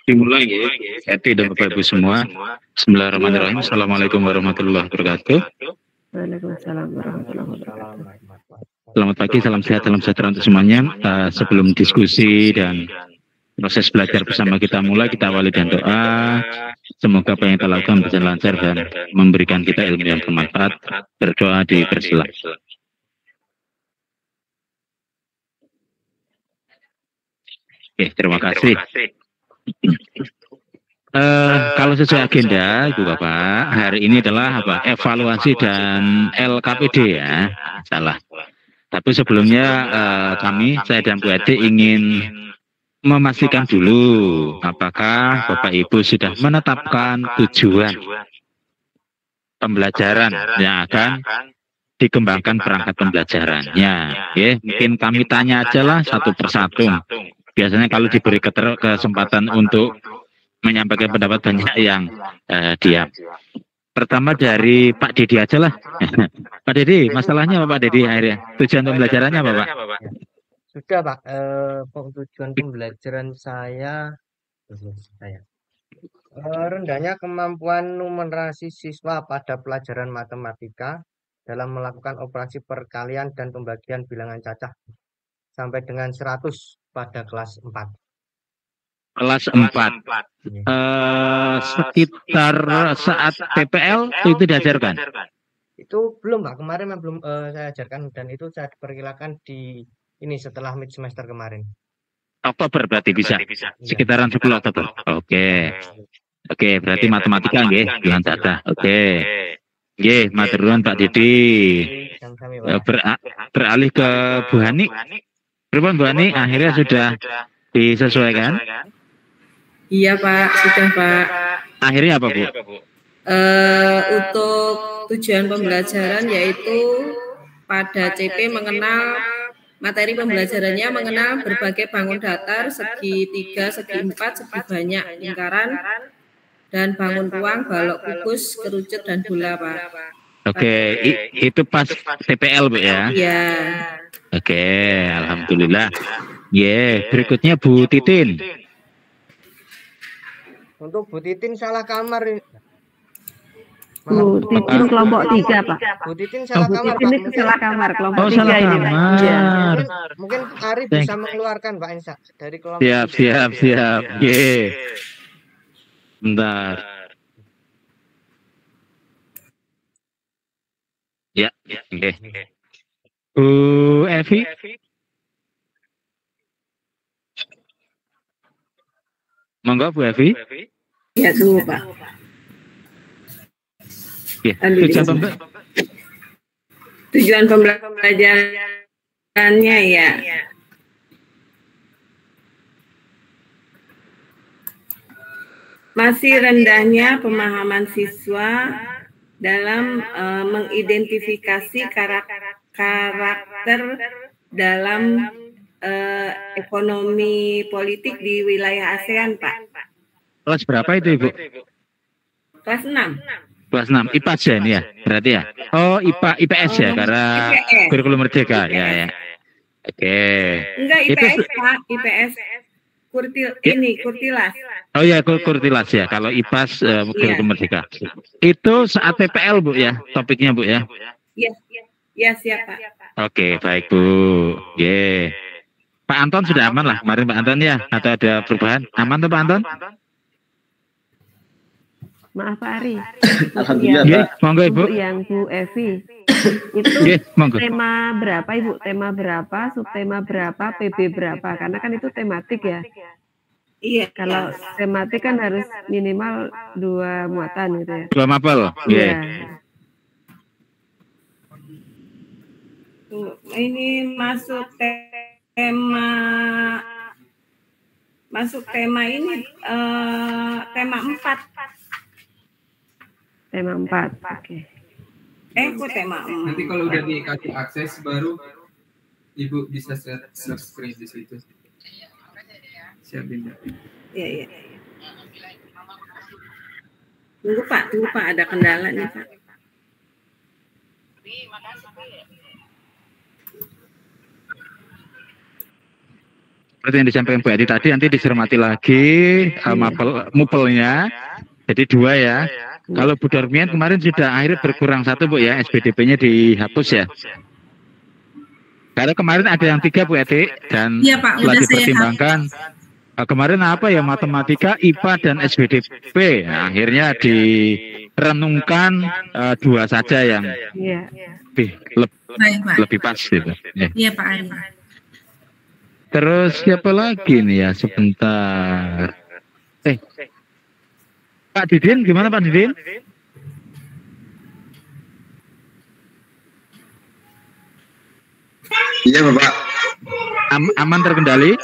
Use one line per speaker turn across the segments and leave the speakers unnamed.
Dimulai ya. Hati dan Bapak Ibu semua. Bismillahirrahmanirrahim. Assalamualaikum warahmatullahi wabarakatuh.
Waalaikumsalam warahmatullahi wabarakatuh.
Selamat pagi, salam sehat, salam sejahtera untuk semuanya. Sebelum diskusi dan proses belajar bersama kita mulai, kita awali dengan doa. Semoga apa yang kita lakukan berjalan lancar dan memberikan kita ilmu yang bermanfaat. Berdoa di bersila. Oke, terima kasih. Kalau sesuai agenda, Ibu Bapak, hari ini adalah apa? Evaluasi dan LKPD ya, salah. Tapi sebelumnya saya dan Bu Ade ingin memastikan dulu apakah Bapak Ibu sudah menetapkan tujuan pembelajaran yang akan dikembangkan perangkat pembelajarannya. Ya, mungkin kami tanya aja lah satu persatu. Biasanya kalau diberi kesempatan untuk menyampaikan pendapat banyak yang diam. Pertama dari Pak Dedi aja lah. Pak Dedi, masalahnya apa Pak Dedi akhirnya? Tujuan pembelajarannya apa Pak?
Sudah Pak, tujuan pembelajaran saya rendahnya kemampuan numerasi siswa pada pelajaran matematika dalam melakukan operasi perkalian dan pembagian bilangan cacah sampai dengan 100 pada kelas 4.
Kelas 4. Sekitar saat PPL itu diajarkan?
Itu belum Pak, kemarin belum saya ajarkan dan itu saya diperkirakan di ini setelah mid semester kemarin.
Oktober berarti bisa? Sekitaran 10 Oktober. Oke. Oke, berarti matematika nggih, bilangan cacah. Oke. Nggih, matur nuwun Pak Dedi. Beralih ke Bu Hani. Pripun Bu Hani, akhirnya sudah disesuaikan?
Iya Pak, sudah Pak.
Akhirnya apa Bu?
Untuk tujuan pembelajaran yaitu pada CP mengenal materi pembelajarannya mengenal berbagai bangun datar, segi 3, segi 4, segi banyak, lingkaran, dan bangun ruang, balok kubus, kerucut, dan bola Pak.
Oke, itu pas TPL Bu ya?
Iya.
Oke, alhamdulillah. Berikutnya Bu Titin.
Untuk Bu Titin salah kamar.
Bu Titin kelompok 3 Pak.
Bu Titin salah kamar Pak.
Itu salah kamar kelompok 3
salah
ini
kamar.
Iya.
Mungkin Ari bisa mengeluarkan Pak Insa dari kelompok.
Siap. Bentar. Ya. Oke. Bu Evi. Monggo Bu Evi.
Ya tunggu Pak.
Ya,
tujuan pembelajarannya ya. Masih rendahnya pemahaman siswa dalam mengidentifikasi karakter dalam ekonomi politik di wilayah ASEAN, Pak.
Kelas berapa itu, Ibu?
Kelas 6.
Kelas 6, IPA aja ini ya, berarti ya? Oh, IPS ya, karena kurikulum merdeka, ya. Oke.
Enggak, IPS, Pak, IPS. Kurtilas.
Oh ya, Kurtilas ya, kalau IPAS kurikulum merdeka. Itu saat PPL, Bu ya, topiknya Bu ya?
Iya, siap Pak.
Oke, baik Bu. Pak Anton sudah aman lah, kemarin Pak Anton ya, atau ada perubahan? Aman tuh Pak Anton?
Maaf Pak Ari.
Alhamdulillah Pak.
Monggo Ibu.
Yang Bu Evi. Itu tema berapa Ibu? Tema berapa, subtema berapa, PB berapa? Karena kan itu tematik ya. Iya. Kalau tematik kan harus minimal 2 muatan gitu ya.
2 mapel.
Iya.
Ini masuk tema ini tema 4.
Tema 4. Oke.
Kok tema 4.
Nanti kalau udah dikasih akses baru Ibu bisa share screen di situ. Siapin ya.
Iya. Tunggu Pak, ada kendala nih Pak.
Seperti yang disampaikan Bu Edi tadi, nanti dicermati lagi mupelnya, jadi 2 ya. Kalau Bu Darmian kemarin sudah akhirnya berkurang 1 Bu ya, SPDP-nya dihapus ya. Karena kemarin ada yang 3 Bu Edi, dan
Iya, Pak,
setelah
udah saya
dipertimbangkan, kemarin apa ya, matematika, IPA, dan SPDP. Nah, akhirnya direnungkan 2 saja yang lebih pas gitu.
Iya Pak Ari.
Terus siapa lagi nih ya, sebentar. Pak Didin, gimana Pak Didin?
Iya Bapak.
Aman terkendali?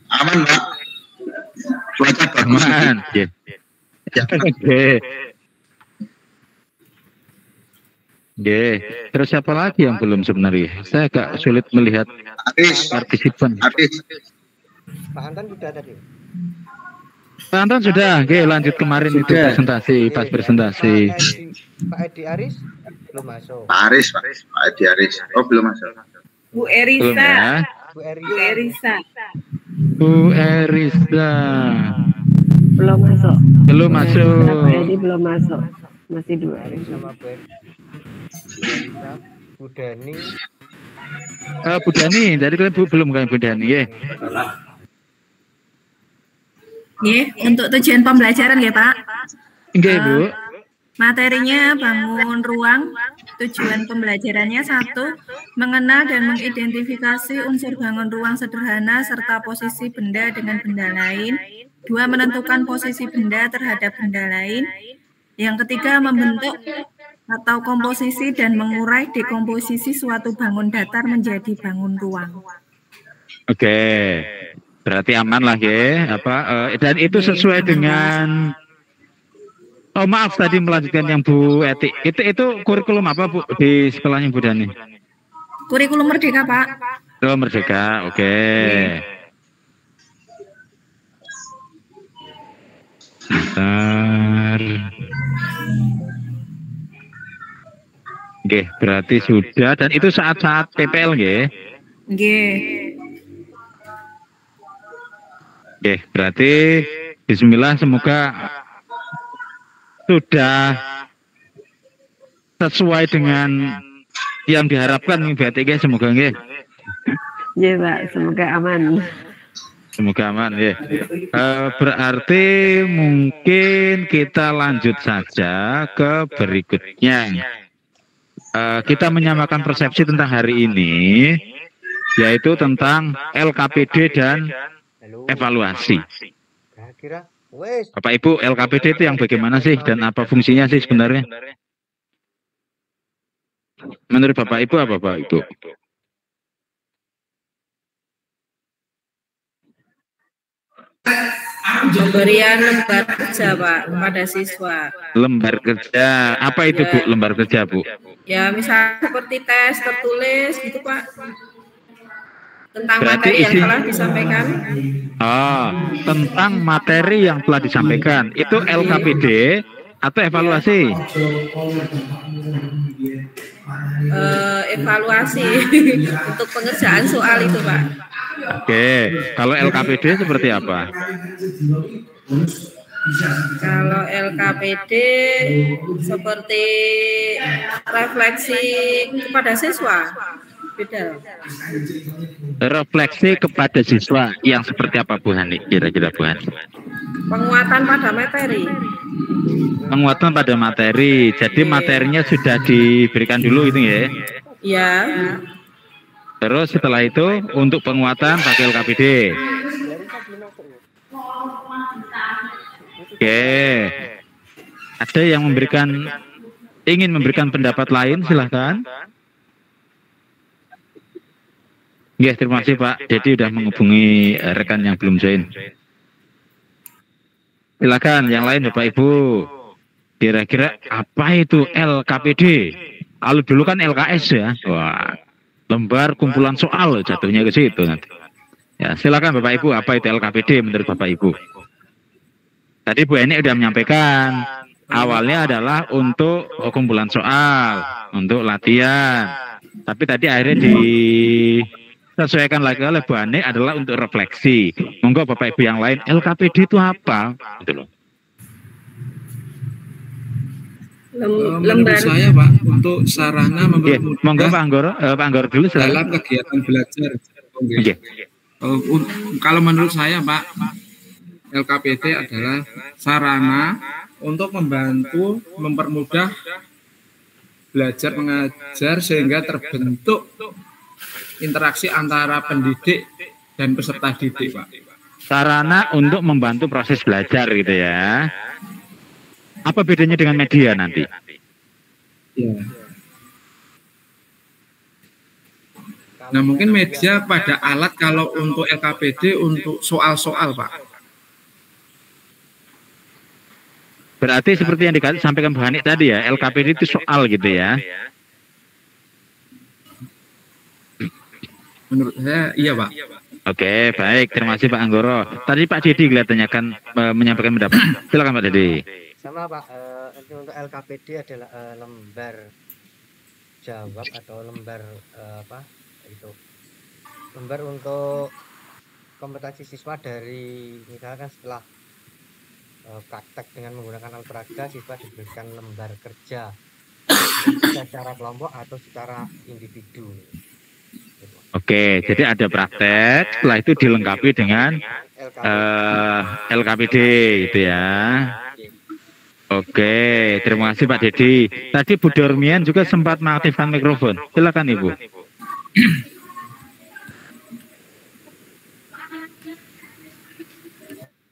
Aman Pak. Cuaca bagus.
Aman. Ya. Oke. Terus siapa lagi yang belum sebenarnya? Saya agak sulit melihat partisipan.
Pak Anton sudah tadi.
Pak Anton sudah. Oke, lanjut kemarin itu presentasi, pas presentasi.
Pak Edi Aris belum masuk.
Pak Edi Aris. Oh, belum masuk.
Bu Erisa.
Belum ya?
Bu Erisa.
Bu Erisa.
Belum masuk.
Belum masuk.
Jadi belum masuk. Masih 2.
Aris sama Bu Erisa, Bu Dani.
Bu Dani, tadi kalian belum kan Bu Dani ya?
Untuk tujuan pembelajaran ya Pak.
Enggak Bu.
Materinya bangun ruang. Tujuan pembelajarannya 1, mengenal dan mengidentifikasi unsur bangun ruang sederhana serta posisi benda dengan benda lain. 2, menentukan posisi benda terhadap benda lain. Yang ketiga, membentuk atau komposisi dan mengurai dekomposisi suatu bangun datar menjadi bangun ruang.
Oke, berarti aman lah ya. Dan itu sesuai dengan. Oh maaf tadi melanjutkan yang Bu Eti. Itu kurikulum apa Bu di sekolahnya Bu Dani?
Kurikulum Merdeka Pak.
Oh Merdeka, oke. Bentar. Oke, berarti sudah, dan itu saat-saat PPL nggih. Oke, berarti bismillah, semoga sudah sesuai dengan yang diharapkan nih BTG, semoga nggih.
Iya Pak, semoga aman.
Semoga aman ya. Berarti mungkin kita lanjut saja ke berikutnya. Kita menyamakan persepsi tentang hari ini, yaitu tentang LKPD dan evaluasi. Bapak Ibu, LKPD itu yang bagaimana sih dan apa fungsinya sih sebenarnya? Menurut Bapak Ibu apa Bapak Ibu?
Pemberian lembar kerja Pak kepada siswa.
Lembar kerja, apa itu Bu lembar kerja Bu?
Ya misalnya seperti tes tertulis gitu Pak. Tentang
berarti
materi yang telah disampaikan.
Tentang materi yang telah disampaikan. Itu LKPD atau evaluasi?
Evaluasi untuk pengerjaan soal itu Pak.
Oke, kalau LKPD seperti apa?
Kalau LKPD seperti refleksi kepada siswa. Beda.
Refleksi kepada siswa yang seperti apa Bu Hani? Kira-kira Bu Hani?
Penguatan pada materi.
Penguatan pada materi. Jadi materinya sudah diberikan dulu itu ya?
Ya.
Terus setelah itu untuk penguatan pakai LKPD. Oke. Ada yang ingin memberikan pendapat lain, silahkan. Ya, terima kasih Pak. Jadi sudah menghubungi rekan yang belum join. Silakan yang lain Bapak Ibu. Kira-kira apa itu LKPD? Kalau dulu kan LKS ya. Wah, lembar kumpulan soal jatuhnya ke situ nanti. Ya, silakan Bapak Ibu, apa itu LKPD menurut Bapak Ibu? Tadi Bu Eni udah menyampaikan awalnya adalah untuk kumpulan soal, untuk latihan. Tapi tadi akhirnya disesuaikan lagi oleh Bu Eni adalah untuk refleksi. Monggo Bapak Ibu yang lain, LKPD itu apa? Gitu loh.
Menurut saya Pak, untuk sarana mempermudah
monggo Pak Anggoro dulu
dalam kegiatan belajar. Kalau menurut saya Pak, LKPD adalah sarana untuk membantu mempermudah belajar mengajar sehingga terbentuk interaksi antara pendidik dan peserta didik Pak.
Sarana untuk membantu proses belajar gitu ya. Apa bedanya dengan media nanti?
Ya. Nah mungkin media pada alat kalau untuk LKPD untuk soal-soal Pak.
Berarti seperti yang disampaikan Bu Hanik tadi ya, LKPD itu soal gitu ya.
Menurut saya iya Pak.
Oke, baik. Terima kasih Pak Anggoro. Tadi Pak Dedi kelihatannya akan menyampaikan pendapat. Silakan Pak Dedi.
Sama Pak, untuk LKPD adalah lembar jawab atau lembar lembar untuk kompetensi siswa dari misalkan setelah praktek dengan menggunakan alat peraga, siswa diberikan lembar kerja secara kelompok atau secara individu.
Oke, jadi ada praktek, setelah itu dilengkapi dengan LKPD gitu ya. Oke, terima kasih Pak Dedi. Tadi Bu Dormian juga sempat mengaktifkan mikrofon. Silakan Ibu.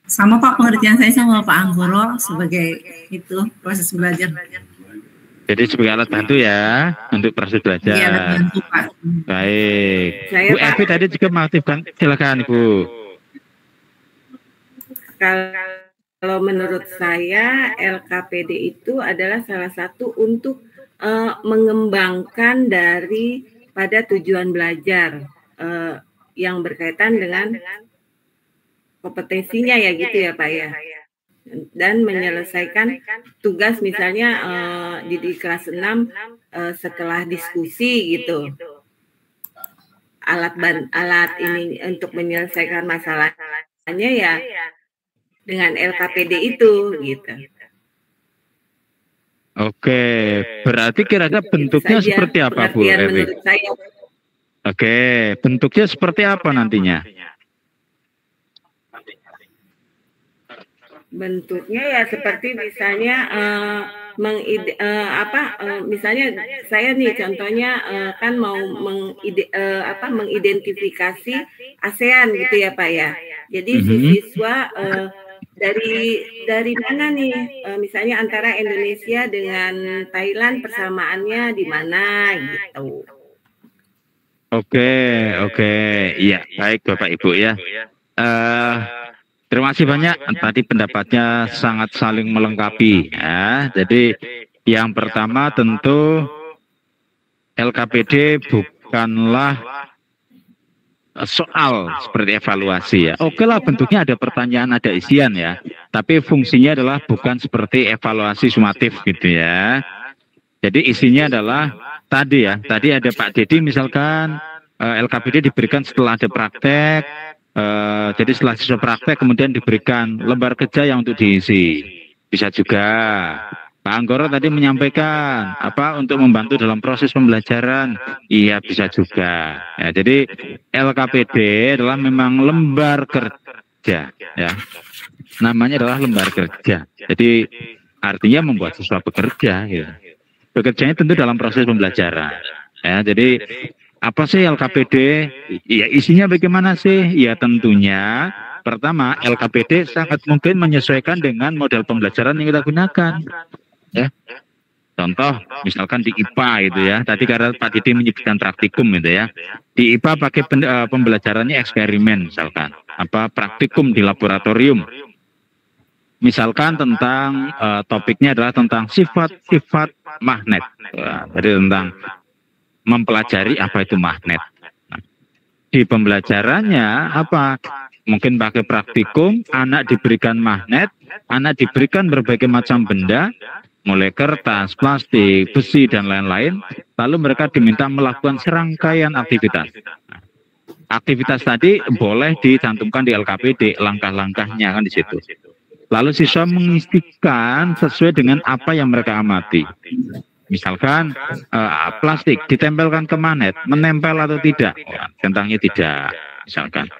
Sama Pak, pengertian saya sama Pak Anggoro sebagai itu proses belajar.
Jadi sebagai alat bantu ya untuk proses belajar.
Iya, alat bantu Pak.
Baik.
Saya,
Bu Evi tadi juga mengaktifkan. Silakan Ibu.
Kalau menurut saya LKPD itu adalah salah satu untuk mengembangkan pada tujuan belajar yang berkaitan dengan kompetensinya ya gitu ya Pak ya. Dan menyelesaikan tugas misalnya di kelas 6 setelah diskusi gitu. Alat ini untuk menyelesaikan masalahnya ya dengan LKPD itu gitu.
Oke, berarti kira-kira bentuknya seperti apa Bu Evi? Oke, bentuknya seperti apa nantinya?
Bentuknya ya seperti misalnya misalnya saya nih contohnya kan mau mengidentifikasi ASEAN gitu ya Pak ya. Jadi si siswa dari mana nih misalnya antara Indonesia dengan Thailand persamaannya di mana gitu.
Oke, iya baik Bapak Ibu ya. Terima kasih banyak. Tadi pendapatnya sangat saling melengkapi ya. Jadi yang pertama tentu LKPD bukanlah soal seperti evaluasi ya. Oke lah bentuknya ada pertanyaan, ada isian ya. Tapi fungsinya adalah bukan seperti evaluasi sumatif gitu ya. Jadi isinya adalah tadi ya. Tadi ada Pak Dedi misalkan LKPD diberikan setelah ada praktek. Jadi setelah siswa praktek kemudian diberikan lembar kerja yang untuk diisi. Bisa juga Pak Anggoro tadi menyampaikan untuk membantu dalam proses pembelajaran. Iya bisa juga. Ya, jadi LKPD adalah memang lembar kerja ya. Namanya adalah lembar kerja. Jadi artinya membuat siswa bekerja ya. Bekerjanya tentu dalam proses pembelajaran. Ya, jadi apa sih LKPD? Ya isinya bagaimana sih? Ya tentunya pertama LKPD sangat mungkin menyesuaikan dengan model pembelajaran yang kita gunakan. Ya. Contoh misalkan di IPA gitu ya. Tadi karena Pak Didi menyebutkan praktikum gitu ya. Di IPA pakai pembelajarannya eksperimen misalkan. Praktikum di laboratorium. Misalkan tentang topiknya adalah tentang sifat-sifat magnet. Jadi tentang mempelajari apa itu magnet. Nah, di pembelajarannya Mungkin pakai praktikum, anak diberikan magnet, anak diberikan berbagai macam benda, mulai kertas, plastik, besi, dan lain-lain. Lalu mereka diminta melakukan serangkaian aktivitas. Aktivitas tadi boleh dicantumkan di LKPD, langkah-langkahnya kan di situ. Lalu siswa mengisikan sesuai dengan apa yang mereka amati. Misalkan plastik ditempelkan ke magnet, menempel atau tidak? Centangnya tidak, misalkan.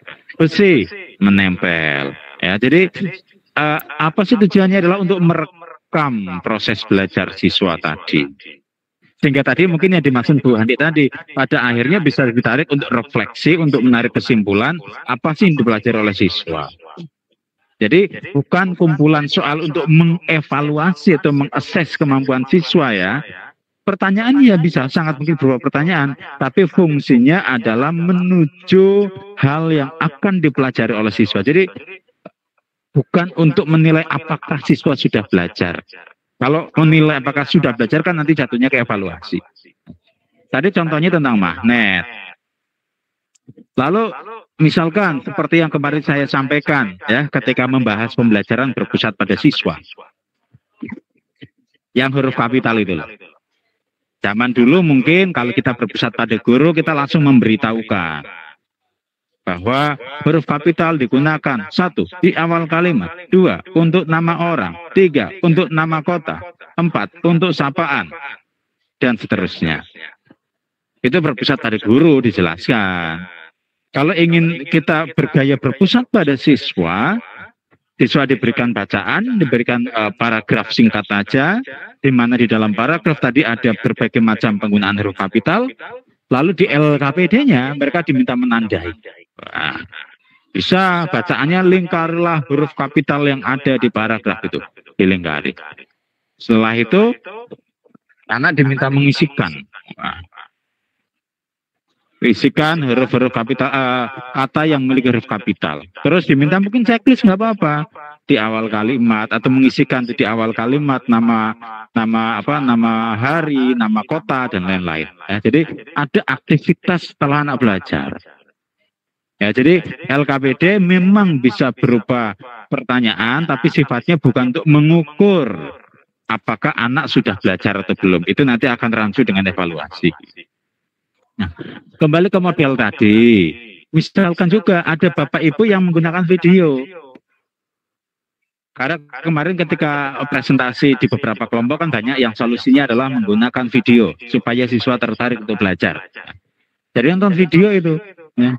Besi menempel. Ya, jadi apa sih tujuannya adalah untuk merekam proses belajar siswa tadi. Sehingga tadi mungkin yang dimaksud Bu Handi tadi, pada akhirnya bisa ditarik untuk refleksi, untuk menarik kesimpulan apa sih yang dipelajari oleh siswa. Jadi bukan kumpulan soal untuk mengevaluasi atau mengakses kemampuan siswa ya. Pertanyaan ya bisa sangat mungkin berupa pertanyaan, tapi fungsinya adalah menuju hal yang akan dipelajari oleh siswa. Jadi bukan untuk menilai apakah siswa sudah belajar. Kalau menilai apakah sudah belajar kan nanti jatuhnya ke evaluasi. Tadi contohnya tentang magnet. Lalu misalkan seperti yang kemarin saya sampaikan ya ketika membahas pembelajaran berpusat pada siswa. Yang huruf kapital itu loh. Zaman dulu mungkin kalau kita berpusat pada guru kita langsung memberitahukan bahwa huruf kapital digunakan 1 di awal kalimat, 2 untuk nama orang, 3 untuk nama kota, 4 untuk sapaan, dan seterusnya. Itu berpusat pada guru dijelaskan. Kalau ingin kita bergaya berpusat pada siswa, siswa diberikan bacaan, diberikan paragraf singkat saja, di mana di dalam paragraf tadi ada berbagai macam penggunaan huruf kapital, lalu di LKPD-nya mereka diminta menandai. Nah, bisa bacaannya lingkarilah huruf kapital yang ada di paragraf itu, dilingkari. Setelah itu, anak diminta mengisikan. Nah, isikan huruf-huruf kapital, kata yang memiliki huruf kapital. Terus diminta mungkin checklist nggak apa-apa di awal kalimat atau mengisikan di awal kalimat nama hari, nama kota dan lain-lain. Ya, jadi ada aktivitas setelah anak belajar. Ya, jadi LKPD memang bisa berupa pertanyaan, tapi sifatnya bukan untuk mengukur apakah anak sudah belajar atau belum. Itu nanti akan rancu dengan evaluasi. Nah, kembali ke model tadi, misalkan juga ada Bapak Ibu yang menggunakan video. Karena kemarin ketika presentasi di beberapa kelompok kan banyak yang solusinya adalah menggunakan video supaya siswa tertarik untuk belajar. Jadi nonton video itu. Ya.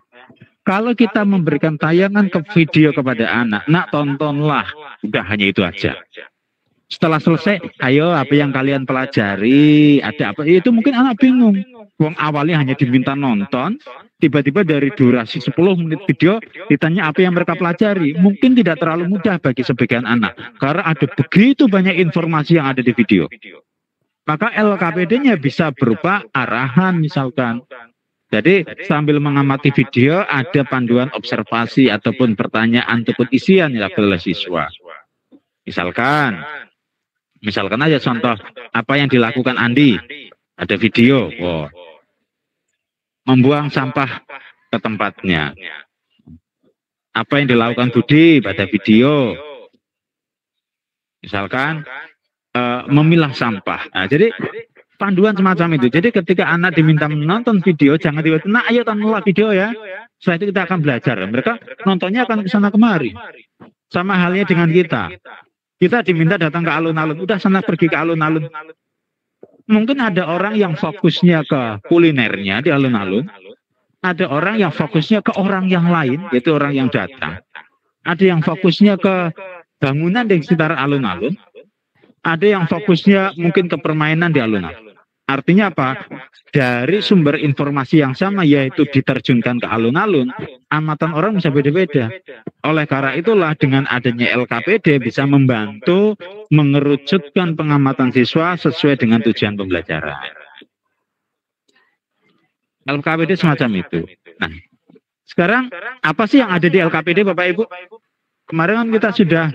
Kalau kita memberikan tayangan ke video kepada anak, nak tontonlah, udah hanya itu aja. Setelah selesai, ayo apa yang kalian pelajari, ada apa? Itu mungkin anak bingung. Wong awalnya hanya diminta nonton, tiba-tiba dari durasi 10 menit video ditanya apa yang mereka pelajari. Mungkin tidak terlalu mudah bagi sebagian anak, karena ada begitu banyak informasi yang ada di video. Maka LKPD-nya bisa berupa arahan misalkan. Jadi sambil mengamati video ada panduan observasi ataupun pertanyaan ataupun isian yang dilakukan oleh siswa. Misalkan aja contoh apa yang dilakukan Andi, ada video, membuang sampah ke tempatnya. Apa yang dilakukan Budi pada video, misalkan memilah sampah. Nah, jadi panduan semacam itu. Jadi ketika anak diminta menonton video, jangan tiba-tiba, nah ayo tontonlah video ya. Setelah itu kita akan belajar. Mereka nontonnya akan ke sana kemari. Sama halnya dengan kita. Kita diminta datang ke alun-alun, udah sana pergi ke alun-alun. Mungkin ada orang yang fokusnya ke kulinernya di alun-alun. Ada orang yang fokusnya ke orang yang lain, yaitu orang yang datang. Ada yang fokusnya ke bangunan di sekitar alun-alun. Ada yang fokusnya mungkin ke permainan di alun-alun. Artinya apa? Dari sumber informasi yang sama, yaitu diterjunkan ke alun-alun, amatan orang bisa beda-beda. Oleh karena itulah dengan adanya LKPD bisa membantu mengerucutkan pengamatan siswa sesuai dengan tujuan pembelajaran. LKPD semacam itu. Nah, sekarang apa sih yang ada di LKPD Bapak Ibu? Kemarin kan kita sudah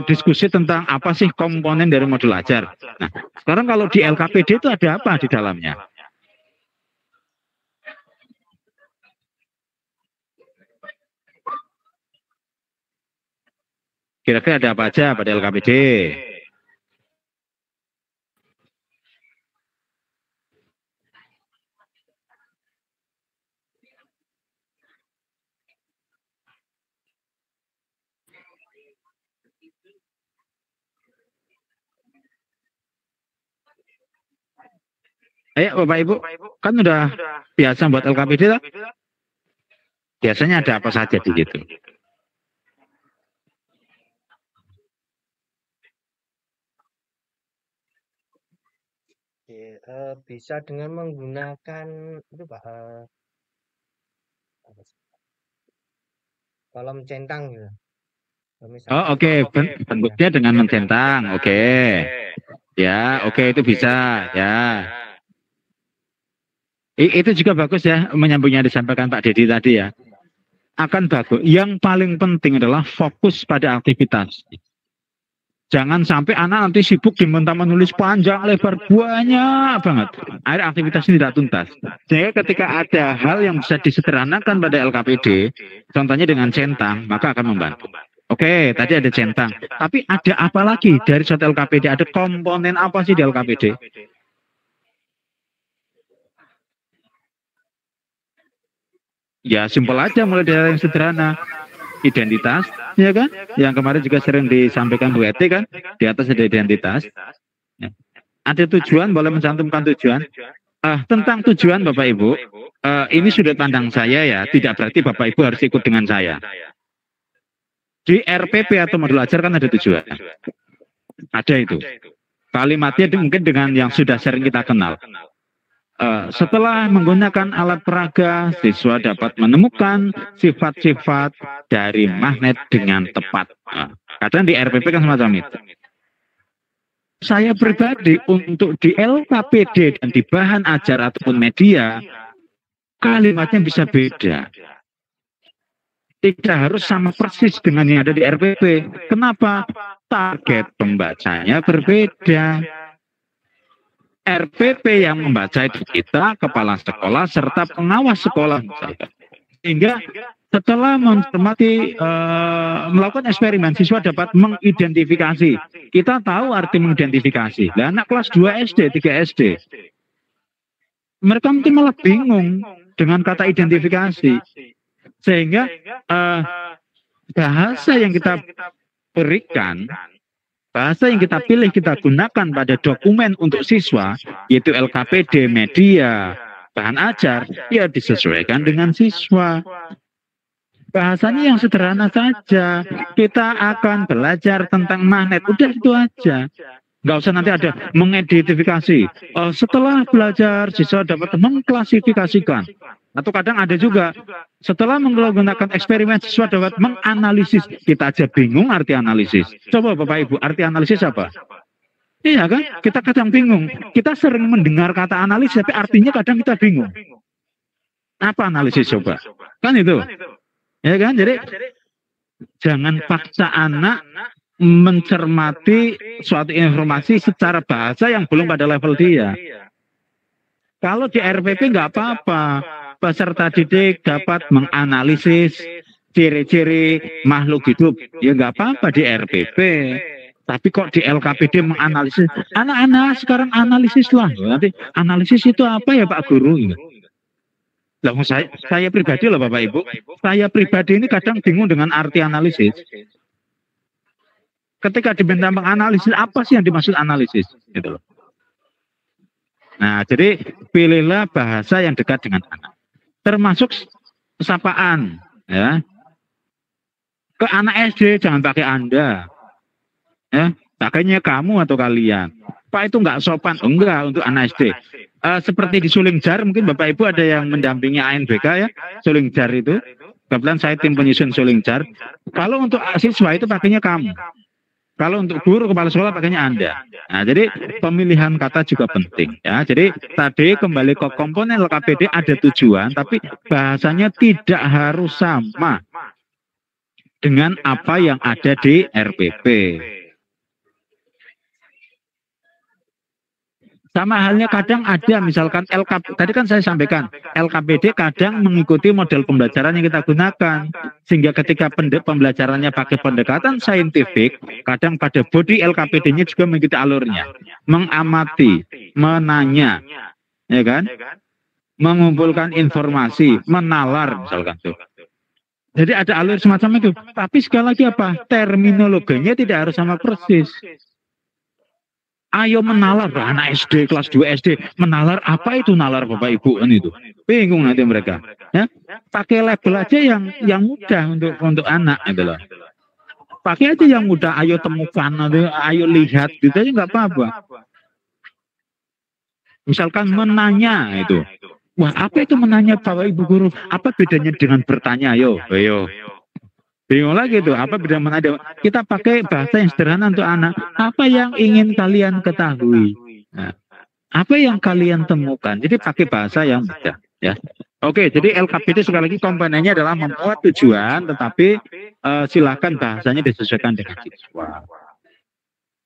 diskusi tentang apa sih komponen dari modul ajar. Nah, sekarang kalau di LKPD itu ada apa di dalamnya? Kira-kira ada apa aja pada LKPD? Ayo Bapak Ibu, kan udah biasa buat LKPD lah. Biasanya ada apa saja di situ?
Bisa dengan menggunakan itu Pak, kolom centang gitu.
Oh oke. Bentuknya dengan mencentang, oke. Ya oke, itu bisa ya. Itu juga bagus ya, menyambungnya disampaikan Pak Dedi tadi ya. Akan bagus. Yang paling penting adalah fokus pada aktivitas. Jangan sampai anak nanti sibuk diminta menulis panjang lebar banyak banget. Akhirnya aktivitasnya tidak tuntas. Sehingga ketika ada hal yang bisa disederhanakan pada LKPD, contohnya dengan centang, maka akan membantu. Oke, tadi ada centang. Tapi ada apa lagi dari suatu LKPD? Ada komponen apa sih di LKPD? Ya simpel aja, mulai dari yang sederhana. Identitas, ya kan? Yang kemarin juga sering disampaikan Bu Eti kan? Di atas ada identitas. Ya. Ada tujuan, boleh mencantumkan tujuan. Tentang tujuan Bapak Ibu, ini sudut pandang saya ya, tidak berarti Bapak Ibu harus ikut dengan saya. Di RPP atau modul ajar kan ada tujuan. Ada itu. Kalimatnya mungkin dengan yang sudah sering kita kenal. Setelah menggunakan alat peraga, siswa dapat menemukan sifat-sifat dari magnet dengan tepat. Kadang di RPP kan semacam itu. Saya pribadi untuk di LKPD dan di bahan ajar ataupun media, kalimatnya bisa beda. Tidak harus sama persis dengan yang ada di RPP. Kenapa? Target pembacanya berbeda. RPP yang membaca itu kita, kepala sekolah, serta pengawas sekolah. Sehingga setelah mencermati melakukan eksperimen, siswa dapat mengidentifikasi. Kita tahu arti mengidentifikasi. Nah, anak kelas 2 SD, 3 SD, mereka mungkin malah bingung dengan kata identifikasi. Sehingga bahasa yang kita berikan, bahasa yang kita pilih, kita gunakan pada dokumen untuk siswa, yaitu LKPD, media, bahan ajar, ya disesuaikan dengan siswa. Bahasanya yang sederhana saja. Kita akan belajar tentang magnet, udah itu aja. Nggak usah nanti ada mengidentifikasi. Setelah belajar, siswa dapat mengklasifikasikan. Atau kadang ada juga, setelah menggunakan eksperimen, siswa dapat menganalisis. Kita aja bingung arti analisis. Coba Bapak Ibu, arti analisis apa? Iya kan? Kita kadang bingung. Kita sering mendengar kata analisis, tapi artinya kadang kita bingung. Apa analisis coba? Kan itu. Ya kan? Jadi, jangan paksa anak mencermati suatu informasi secara bahasa yang belum pada level dia. Kalau di RPP nggak apa-apa. Peserta didik dapat menganalisis ciri-ciri makhluk hidup. Ya nggak apa-apa di RPP. Tapi kok di LKPD menganalisis? Anak-anak sekarang analisis lah. Nanti analisis itu apa ya Pak Guru? Lah, saya pribadi loh Bapak Ibu. Saya pribadi ini kadang bingung dengan arti analisis. Ketika diminta menganalisis, apa sih yang dimaksud analisis? Gitu loh. Nah, jadi pilihlah bahasa yang dekat dengan anak. Termasuk sapaan, ya. Ke anak SD jangan pakai Anda, ya. Pakainya kamu atau kalian. Pak itu nggak sopan, enggak untuk anak SD. Seperti di Suling Jar, mungkin Bapak Ibu ada yang mendampingi ANBK ya, Suling Jar itu. Kebetulan saya tim penyusun Suling Jar. Kalau untuk siswa itu pakainya kamu. Kalau untuk guru kepala sekolah pakainya Anda. Nah, jadi pemilihan kata juga penting ya. Jadi tadi kembali ke komponen LKPD ada tujuan, tapi bahasanya tidak harus sama dengan apa yang ada di RPP. Sama halnya kadang ada misalkan LKP, tadi kan saya sampaikan, LKPD kadang mengikuti model pembelajaran yang kita gunakan. Sehingga ketika pembelajarannya pakai pendekatan saintifik, kadang pada body LKPD-nya juga mengikuti alurnya. Mengamati, menanya, ya kan? Mengumpulkan informasi, menalar misalkan tuh. Jadi ada alur semacam itu. Tapi sekali lagi apa? Terminologinya tidak harus sama persis. Ayo menalar, anak SD, kelas 2 SD, menalar apa itu nalar Bapak Ibu kan itu. Bingung nanti mereka. Ya, pakai label aja yang mudah untuk anak itu loh. Pakai aja yang mudah, ayo temukan, ayo lihat, gitu aja nggak apa-apa. Misalkan menanya itu. Wah, apa itu menanya Bapak Ibu guru? Apa bedanya dengan bertanya? Ayo. Bingung lagi tuh, apa beda menanya? Kita pakai bahasa yang sederhana untuk anak. Apa yang ingin kalian ketahui? Nah, apa yang kalian temukan? Jadi pakai bahasa yang mudah, ya. Oke, jadi LKPD sekali lagi komponennya adalah membuat tujuan, tetapi silakan bahasanya disesuaikan dengan siswa.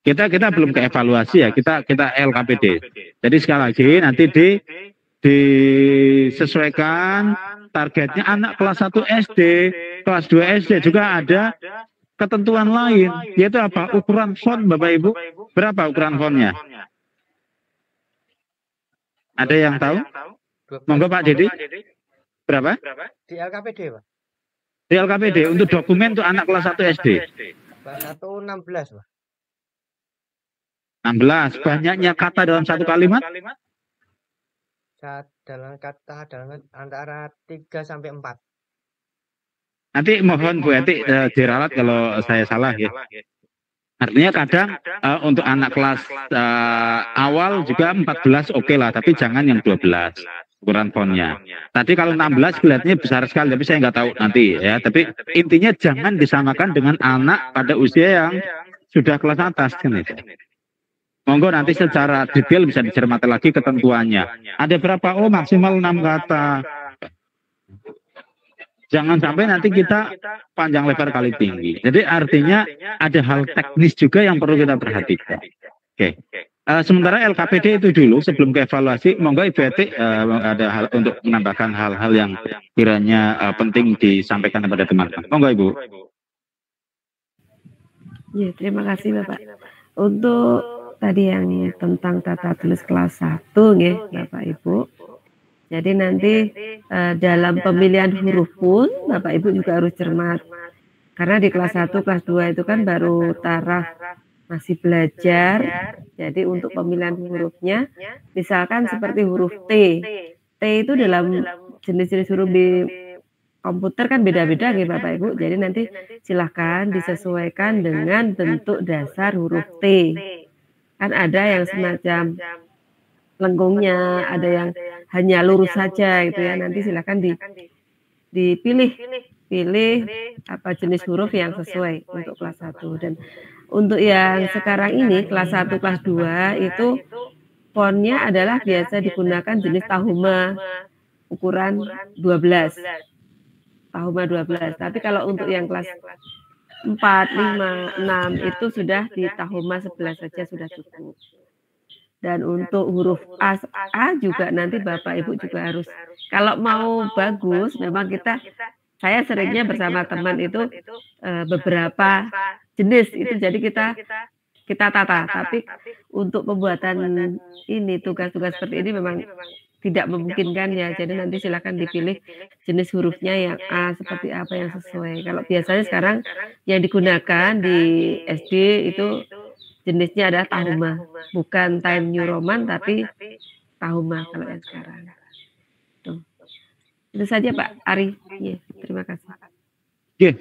Kita belum ke evaluasi ya, kita LKPD. Jadi sekali lagi nanti disesuaikan targetnya anak kelas 1 SD, kelas 2 SD juga ada ketentuan lain, yaitu apa? Ukuran font Bapak Ibu. Berapa ukuran fontnya? Ada yang tahu? Monggo Pak Dedi. Berapa?
Di LKPD, Pak.
Di LKPD untuk dokumen untuk anak kelas 1 SD.
Kelas 1 16, Pak.
16. Banyaknya kata dalam satu kalimat?
Dalam kata antara 3 sampai 4.
Nanti mohon Bu Eti diralat kalau saya salah ya. Artinya kadang untuk anak kelas awal juga 14 oke lah, tapi jangan yang 12 ukuran fontnya. Tadi kalau 16 kelihatannya besar sekali, tapi saya nggak tahu nanti ya. Tapi intinya jangan disamakan dengan anak pada usia yang sudah kelas atas kan itu. Monggo nanti secara detail bisa dicermati lagi ketentuannya. Ada berapa? Oh maksimal 6 kata. Jangan sampai nanti kita panjang lebar kali tinggi. Jadi artinya ada hal teknis juga yang perlu kita perhatikan. Oke. Sementara LKPD itu dulu sebelum ke evaluasi, monggo Ibu Eti ada hal untuk menambahkan hal-hal yang kiranya penting disampaikan kepada teman-teman. Monggo Ibu.
Ya, terima kasih Bapak. Untuk tadi yang tentang tata tulis kelas 1 nggih Bapak Ibu. Jadi nanti dalam pemilihan huruf pun Bapak Ibu juga harus cermat. Karena di kelas 1, kelas 2 itu kan baru taraf masih belajar. Jadi untuk pemilihan hurufnya misalkan seperti huruf T. T itu dalam jenis-jenis huruf di komputer kan beda-beda nih Bapak Ibu. Jadi nanti silahkan disesuaikan dengan bentuk dasar huruf T. Kan ada yang semacam lenggungnya, ada yang hanya lurus saja gitu ya. Nanti silakan pilih apa jenis huruf yang sesuai untuk kelas 1. Dan untuk yang sekarang ini kelas 1, kelas 2 itu fontnya adalah biasa digunakan jenis Tahuma ukuran 12. Tahuma 12. Tapi kalau untuk yang kelas 4, 5, 6 itu sudah di Tahuma 11 saja sudah cukup. Dan untuk huruf A juga nanti Bapak Ibu juga harus, kalau mau bagus memang saya seringnya bersama teman itu beberapa jenis itu, jadi kita tata. Tapi untuk pembuatan ini tugas-tugas seperti ini memang tidak memungkinkan ya. Jadi nanti silakan dipilih jenis hurufnya yang A seperti apa yang sesuai. Kalau biasanya sekarang yang digunakan di SD itu jenisnya adalah Tahuma, bukan Time New Roman tapi Tahuma kalau yang sekarang. Tuh. Itu saja Pak Ari. Ya, terima kasih.
Iya,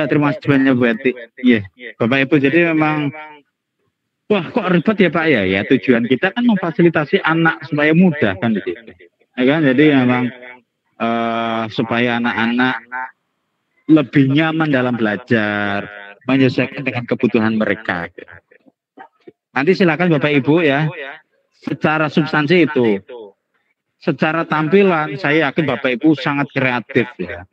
terima kasih banyak Bu Eti. Iya, Bapak Ibu, jadi memang wah kok ribet ya Pak ya? Ya tujuan kita kan memfasilitasi anak supaya mudah kan di situ. Ya kan? Jadi memang supaya anak-anak lebih nyaman dalam belajar, menyesuaikan dengan kebutuhan mereka. Nanti silakan Bapak Ibu ya, secara substansi itu, secara tampilan saya yakin Bapak Ibu sangat kreatif ya.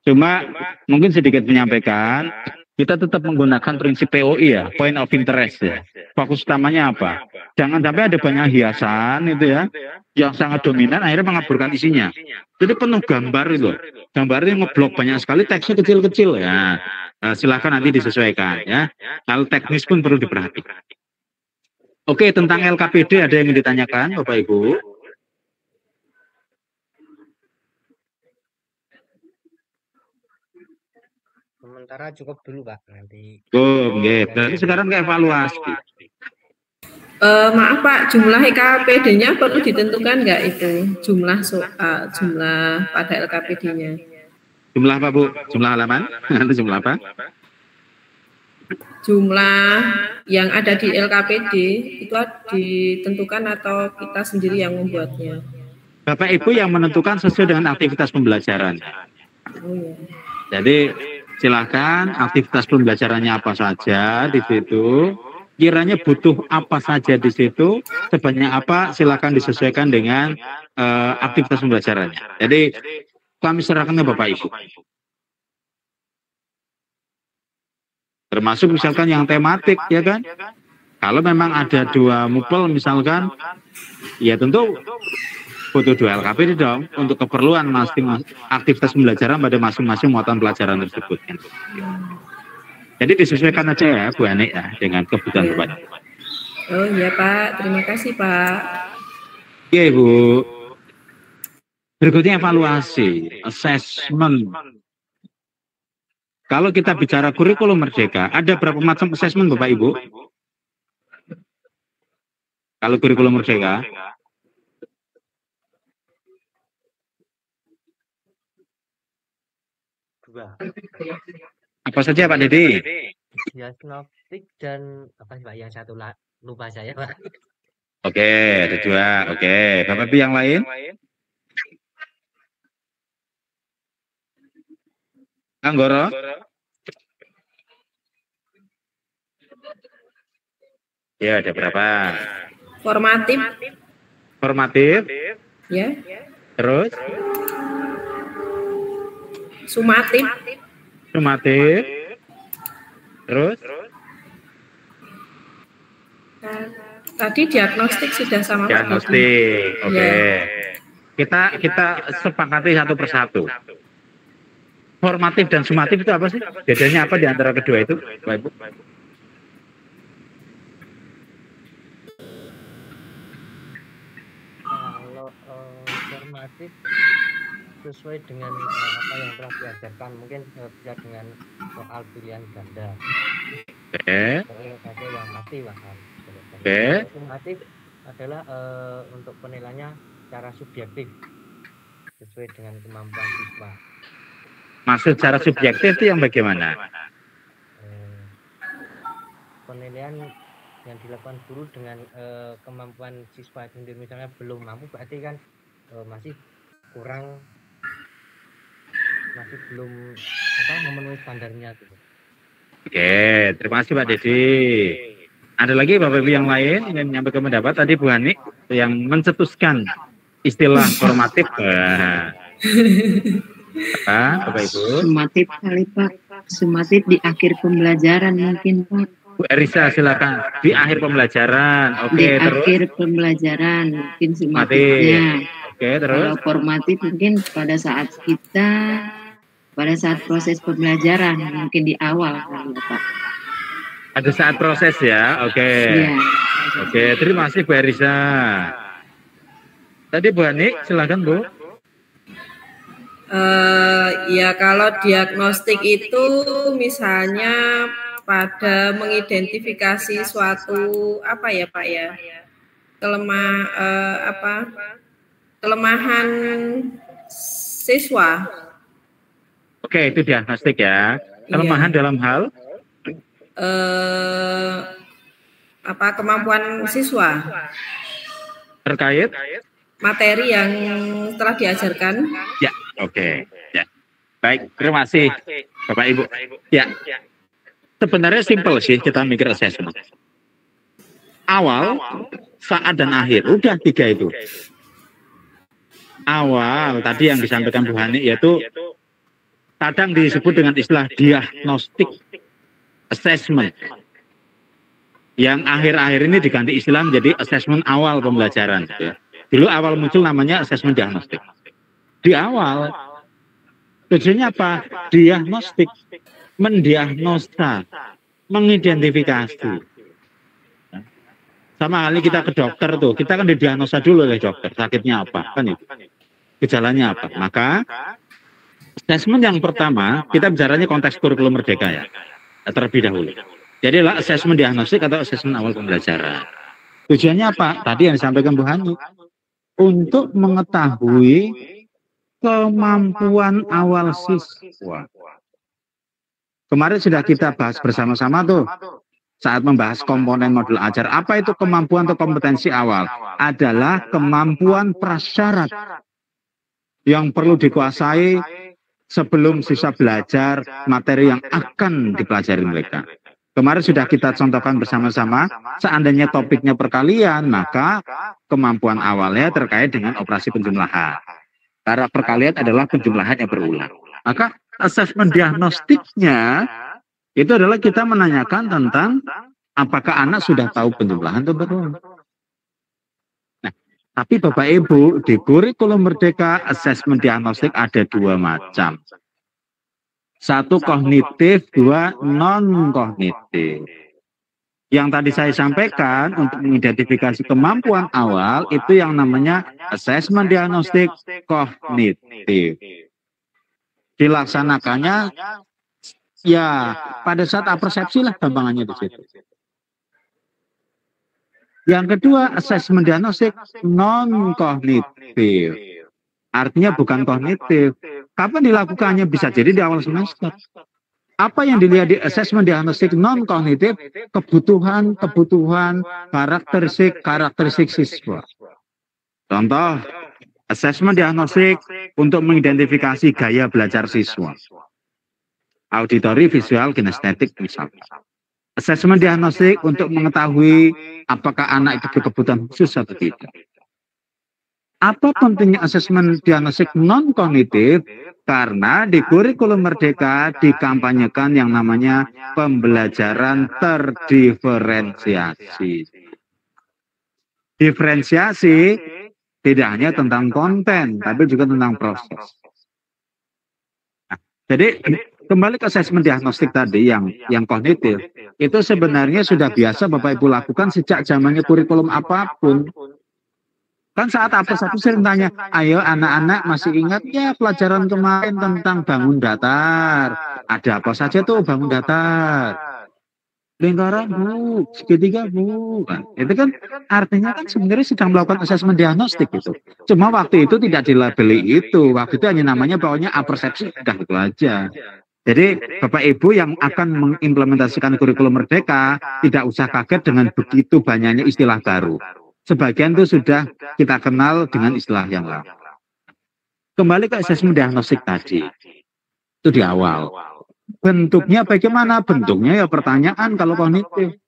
Cuma mungkin sedikit menyampaikan, kita tetap menggunakan prinsip POI ya, point of interest ya. Fokus utamanya apa? Jangan sampai ada banyak hiasan itu ya, yang sangat dominan akhirnya mengaburkan isinya. Jadi penuh gambar itu, gambarnya ngeblok banyak sekali, teksnya kecil-kecil ya. Nah, silakan nanti disesuaikan ya. Hal teknis pun perlu diperhatikan. Oke, tentang LKPD ada yang ingin ditanyakan, Bapak Ibu?
Sementara cukup dulu Pak, nanti.
Berarti sekarang ke evaluasi.
Maaf Pak, jumlah LKPD-nya perlu ditentukan nggak itu? Jumlah jumlah pada LKPD-nya.
Jumlah apa Bu? Jumlah halaman? Jumlah apa?
Jumlah yang ada di LKPD itu ditentukan atau kita sendiri yang membuatnya?
Bapak Ibu yang menentukan sesuai dengan aktivitas pembelajaran.
Oh, ya.
Jadi silakan aktivitas pembelajarannya apa saja di situ. Kiranya butuh apa saja di situ, sebanyak apa silakan disesuaikan dengan aktivitas pembelajarannya. Jadi kami serahkan ke Bapak Ibu. Termasuk misalkan yang tematik ya kan. Kalau memang ada 2 mupel misalkan, ya tentu butuh 2 LKPD dong untuk keperluan masing-masing aktivitas pembelajaran pada masing-masing muatan pelajaran tersebut. Jadi disesuaikan aja ya Bu Ani ya dengan kebutuhan Bapak.
Oh iya Pak, terima kasih Pak.
Oke Bu. Berikutnya evaluasi, assessment. Kalau kita bicara kurikulum merdeka, ada berapa macam assessment Bapak Ibu? Kalau kurikulum merdeka?
Dua.
Apa saja Pak Dedi?
Diagnostik dan apa sih Pak yang satu lupa saya Pak.
Oke, ada 2. Oke, Bapak Ibu yang lain? Anggoro? Ya, ada berapa?
Formatif.
Formatif?
Ya.
Terus?
Sumatif.
Sumatif? Terus?
Tadi diagnostik sudah sama Pak.
Diagnostik, oke.
Ya.
Kita sepakati satu persatu. Formatif dan sumatif itu apa sih? Bedanya apa di antara kedua itu, Bapak Ibu?
Kalau formatif sesuai dengan apa yang telah diajarkan, mungkin bisa dengan soal pilihan ganda.
Oke.
Ada yang mati bahkan.
Oke.
Sumatif adalah untuk penilaiannya secara subjektif sesuai dengan kemampuan siswa.
Maksud secara subjektif itu yang bagaimana?
Penilaian yang dilakukan guru dengan kemampuan siswa sendiri, misalnya belum mampu berarti kan masih kurang, masih belum memenuhi standarnya gitu.
Oke, terima kasih Pak Dedi. Ada lagi Bapak Ibu yang lain ingin menyampaikan pendapat? Tadi Bu Hani yang mencetuskan istilah formatif. Bapak Ibu.
Sumatif kali Pak. Sumatif di akhir pembelajaran mungkin Pak.
Bu Erisa silakan di akhir pembelajaran. Oke,
di
terus.
akhir pembelajaran mungkin sumatifnya.
Oke, terus.
Kalau formatif mungkin pada saat proses pembelajaran mungkin di awal kali ya Pak.
Ada saat proses ya. Oke.
Ya.
Oke, terima kasih Bu Erisa. Tadi Bu Hani silakan Bu.
Ya kalau diagnostik itu misalnya pada mengidentifikasi suatu apa ya Pak ya, kelemahan siswa.
Oke, itu diagnostik ya. Kelemahan dalam hal
kemampuan siswa
terkait
materi yang telah diajarkan.
Ya, oke. Ya. Baik, terima kasih Bapak Ibu. Ya. Sebenarnya simpel sih kita mikir assessment. Awal, saat dan akhir. Udah 3 itu. Awal tadi yang disampaikan Bu Hani yaitu kadang disebut dengan istilah diagnostik. assessment. Yang akhir-akhir ini diganti istilah menjadi assessment awal pembelajaran. Ya. Dulu awal muncul namanya assessment diagnostik. Di awal, tujuannya apa? Diagnostik, mendiagnosa, mengidentifikasi. Sama kali kita ke dokter tuh, kita kan didiagnosa dulu oleh dokter, sakitnya apa, kan itu, gejalanya apa. Maka assessment yang pertama, kita bicaranya konteks kurikulum merdeka ya, terlebih dahulu. Jadi lah assessment diagnostik atau assessment awal pembelajaran. Tujuannya apa? Tadi yang disampaikan Bu Hani, untuk mengetahui kemampuan awal siswa. Kemarin sudah kita bahas bersama-sama tuh, saat membahas komponen modul ajar. Apa itu kemampuan atau kompetensi awal? Adalah kemampuan prasyarat yang perlu dikuasai sebelum siswa belajar materi yang akan dipelajari mereka. Kemarin sudah kita contohkan bersama-sama, seandainya topiknya perkalian, maka kemampuan awalnya terkait dengan operasi penjumlahan. Karena perkalian adalah penjumlahan yang berulang. Maka asesmen diagnostiknya itu adalah kita menanyakan tentang apakah anak sudah tahu penjumlahan atau belum. Nah, tapi Bapak Ibu, di kurikulum merdeka asesmen diagnostik ada dua macam. Satu kognitif, dua non-kognitif. Yang tadi saya sampaikan untuk mengidentifikasi kemampuan awal itu yang namanya asesmen diagnostik kognitif. Dilaksanakannya ya, pada saat apersepsi lah gampangannya di situ. Yang kedua, asesmen diagnostik non-kognitif. Artinya bukan kognitif. Kapan dilakukannya? Bisa jadi di awal semester. Apa yang dilihat di asesmen diagnostik non-kognitif? Kebutuhan, karakteristik siswa. Contoh, asesmen diagnostik untuk mengidentifikasi gaya belajar siswa. Auditori, visual, kinestetik misalnya. Asesmen diagnostik untuk mengetahui apakah anak itu berkebutuhan khusus atau tidak. Apa pentingnya asesmen diagnostik non-kognitif? Karena di kurikulum merdeka dikampanyekan yang namanya pembelajaran terdiferensiasi. Diferensiasi tidak hanya tentang konten, tapi juga tentang proses. Nah, jadi kembali ke asesmen diagnostik tadi yang kognitif, itu sebenarnya sudah biasa Bapak Ibu lakukan sejak zamannya kurikulum apapun. Kan saat apa satu sering tanya, ayo anak-anak masih ingat ya pelajaran kemarin tentang bangun datar. Ada apa saja tuh bangun datar? Lingkaran Bu, segitiga Bu. Nah, itu kan artinya kan sebenarnya sedang melakukan asesmen diagnostik itu. Cuma waktu itu tidak dilabeli itu. Waktu itu hanya namanya pokoknya apersepsi, udah itu aja. Jadi Bapak Ibu yang akan mengimplementasikan kurikulum merdeka tidak usah kaget dengan begitu banyaknya istilah baru. Sebagian itu sudah kita kenal dengan istilah yang lama. Kembali ke asesmen diagnostik tadi. Itu di awal. Bentuknya bagaimana? Bentuknya ya pertanyaan kalau kognitif.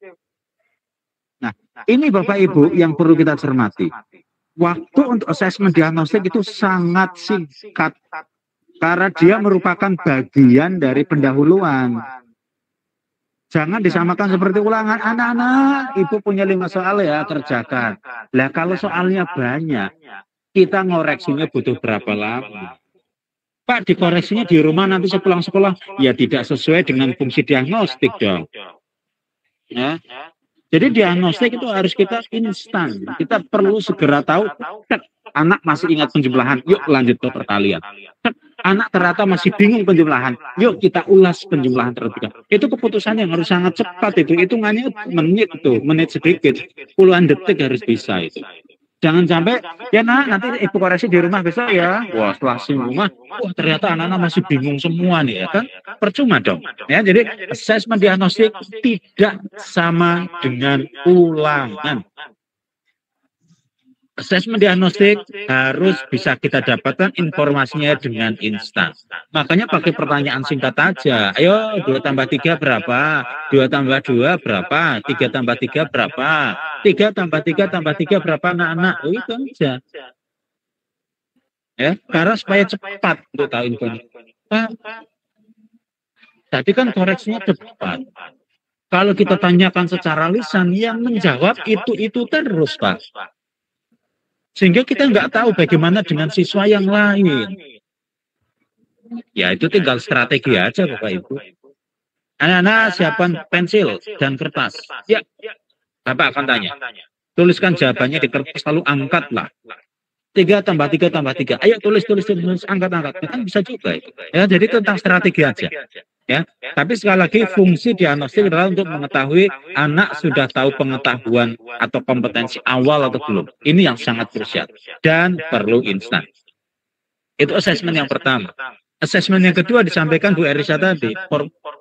Nah, ini Bapak Ibu yang perlu kita cermati. Waktu untuk asesmen diagnostik itu sangat singkat. Karena dia merupakan bagian dari pendahuluan. Jangan disamakan seperti ulangan. Anak-anak, Ibu punya 5 soal ya, kerjakan. Lah kalau soalnya banyak, kita ngoreksinya butuh berapa lama? Pak, dikoreksinya di rumah nanti sepulang sekolah. Ya tidak sesuai dengan fungsi diagnostik dong. Ya. Jadi diagnostik itu harus kita instan. Kita perlu segera tahu, anak masih ingat penjumlahan, yuk lanjut ke perkalian. Anak ternyata masih bingung penjumlahan, yuk kita ulas penjumlahan terlebih dahulu. Itu keputusan yang harus sangat cepat itu. Hitungannya menit itu, menit sedikit, puluhan detik harus bisa itu. Jangan sampai, ya nak, nanti Ibu koreksi di rumah besok ya. Wah, setelah di rumah, wah ternyata anak-anak masih bingung semua nih ya kan. Percuma dong. Ya, jadi asesmen diagnostik tidak sama dengan ulangan. Asesmen diagnostik harus bisa kita dapatkan informasinya dengan instan. Makanya pakai pertanyaan singkat aja. Ayo 2 tambah 3 berapa? 2 tambah 2 berapa? 3 tambah 3 berapa? 3 tambah 3 tambah 3 berapa anak-anak? Oh, itu aja. Ya, karena supaya cepat untuk tahu infonya. Tadi kan koreksinya cepat. Kalau kita tanyakan secara lisan, yang menjawab itu terus, Pak. Sehingga kita nggak tahu bagaimana dengan siswa yang lain. Ya, itu tinggal strategi aja, Bapak Ibu. Anak-anak siapkan pensil dan kertas. Ya, Bapak akan tanya. Tuliskan jawabannya di kertas, lalu angkatlah. 3 tambah 3 tambah 3. Ayo tulis, angkat. Kan bisa juga itu. Ya, jadi tentang strategi aja. Ya, tapi sekali lagi fungsi diagnostik adalah untuk mengetahui anak sudah tahu pengetahuan atau kompetensi awal atau belum. Ini yang sangat krusial dan perlu instan. Itu asesmen yang pertama. Asesmen yang kedua disampaikan Bu Erisa tadi,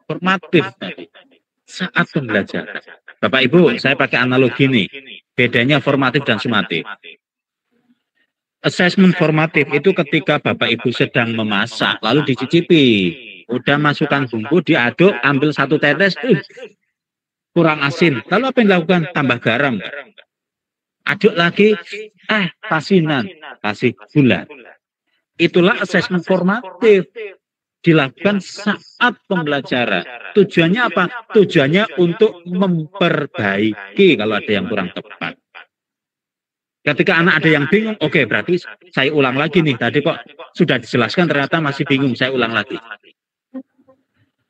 formatif tadi. Saat pembelajaran. Bapak Ibu, saya pakai analogi nih. Bedanya formatif dan sumatif. Asesmen formatif itu ketika Bapak Ibu sedang memasak, lalu dicicipi. Udah masukkan bumbu, diaduk, ambil 1 tetes, kurang asin. Lalu apa yang dilakukan? Tambah garam. Aduk lagi, pasinan, kasih gula. Itulah asesmen formatif. Dilakukan saat pembelajaran. Tujuannya apa? Tujuannya untuk memperbaiki kalau ada yang kurang tepat. Ketika anak ada yang bingung, oke, berarti saya ulang lagi nih. Tadi kok sudah dijelaskan ternyata masih bingung, saya ulang lagi.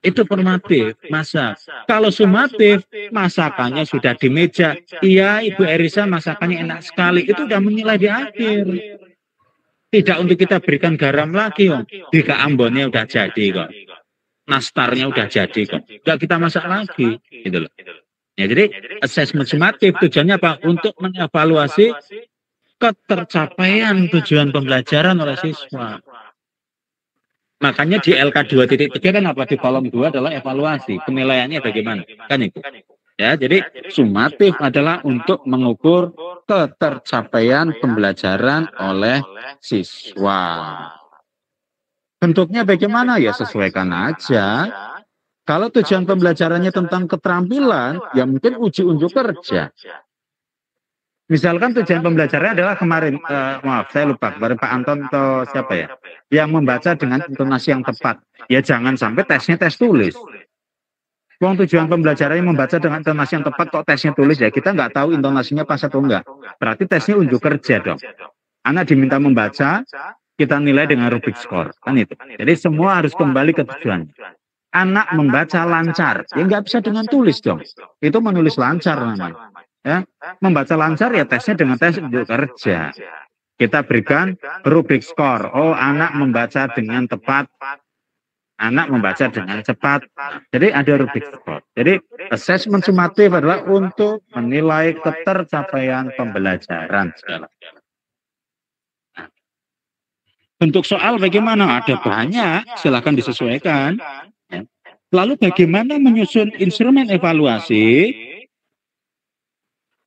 Itu formatif, masak. Kalau sumatif, masakannya sudah di meja. Iya, Ibu Erisa masakannya enak sekali. Itu udah menilai di akhir. Tidak untuk kita berikan garam lagi, kok. Jika ambonnya udah jadi kok. Nastarnya udah jadi kok. Enggak kita masak lagi, gitu loh. Ya, jadi asesmen sumatif tujuannya apa? Untuk mengevaluasi ketercapaian tujuan pembelajaran oleh siswa. Makanya di LK 2.3 kan apa di kolom 2 adalah evaluasi. Penilaiannya bagaimana? Kan itu. Ya, jadi sumatif adalah untuk mengukur ketercapaian pembelajaran oleh siswa. Bentuknya bagaimana? Ya sesuaikan aja. Kalau tujuan pembelajarannya tentang keterampilan, ya mungkin uji unjuk kerja. Misalkan tujuan pembelajarannya adalah kemarin, maaf saya lupa, kemarin Pak Anton atau siapa ya, yang membaca dengan intonasi yang tepat. Ya jangan sampai tesnya tes tulis. Wong tujuan pembelajarannya membaca dengan intonasi yang tepat, kok tesnya tulis, ya kita nggak tahu intonasinya pas atau enggak. Berarti tesnya unjuk kerja dong. Anak diminta membaca, kita nilai dengan rubrik skor, kan itu. Jadi semua harus kembali ke tujuan. Anak membaca lancar, ya nggak bisa dengan tulis dong. Itu menulis lancar namanya. Ya, membaca lancar ya tesnya dengan tes unjuk kerja. Kita berikan rubrik skor. Oh, anak membaca dengan tepat. Anak membaca dengan cepat. Jadi ada rubrik skor. Jadi asesmen sumatif adalah untuk menilai ketercapaian pembelajaran. Bentuk soal bagaimana? Ada banyak, silakan disesuaikan. Lalu bagaimana menyusun instrumen evaluasi?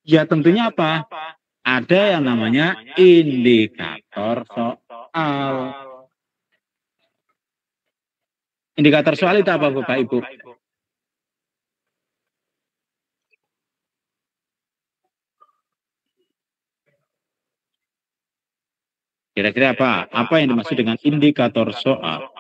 Ya tentunya apa? Ada yang namanya indikator soal. Indikator soal itu apa Bapak Ibu? Kira-kira apa? Apa yang dimaksud dengan indikator soal?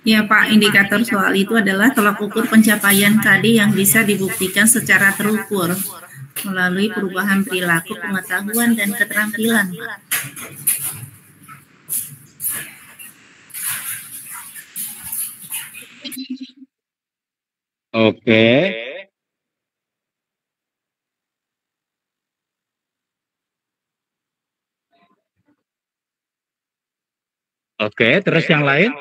Ya Pak, indikator soal itu adalah tolak ukur pencapaian KD yang bisa dibuktikan secara terukur melalui perubahan perilaku, pengetahuan, dan keterampilan, Pak.
Oke. Oke, terus yang lain?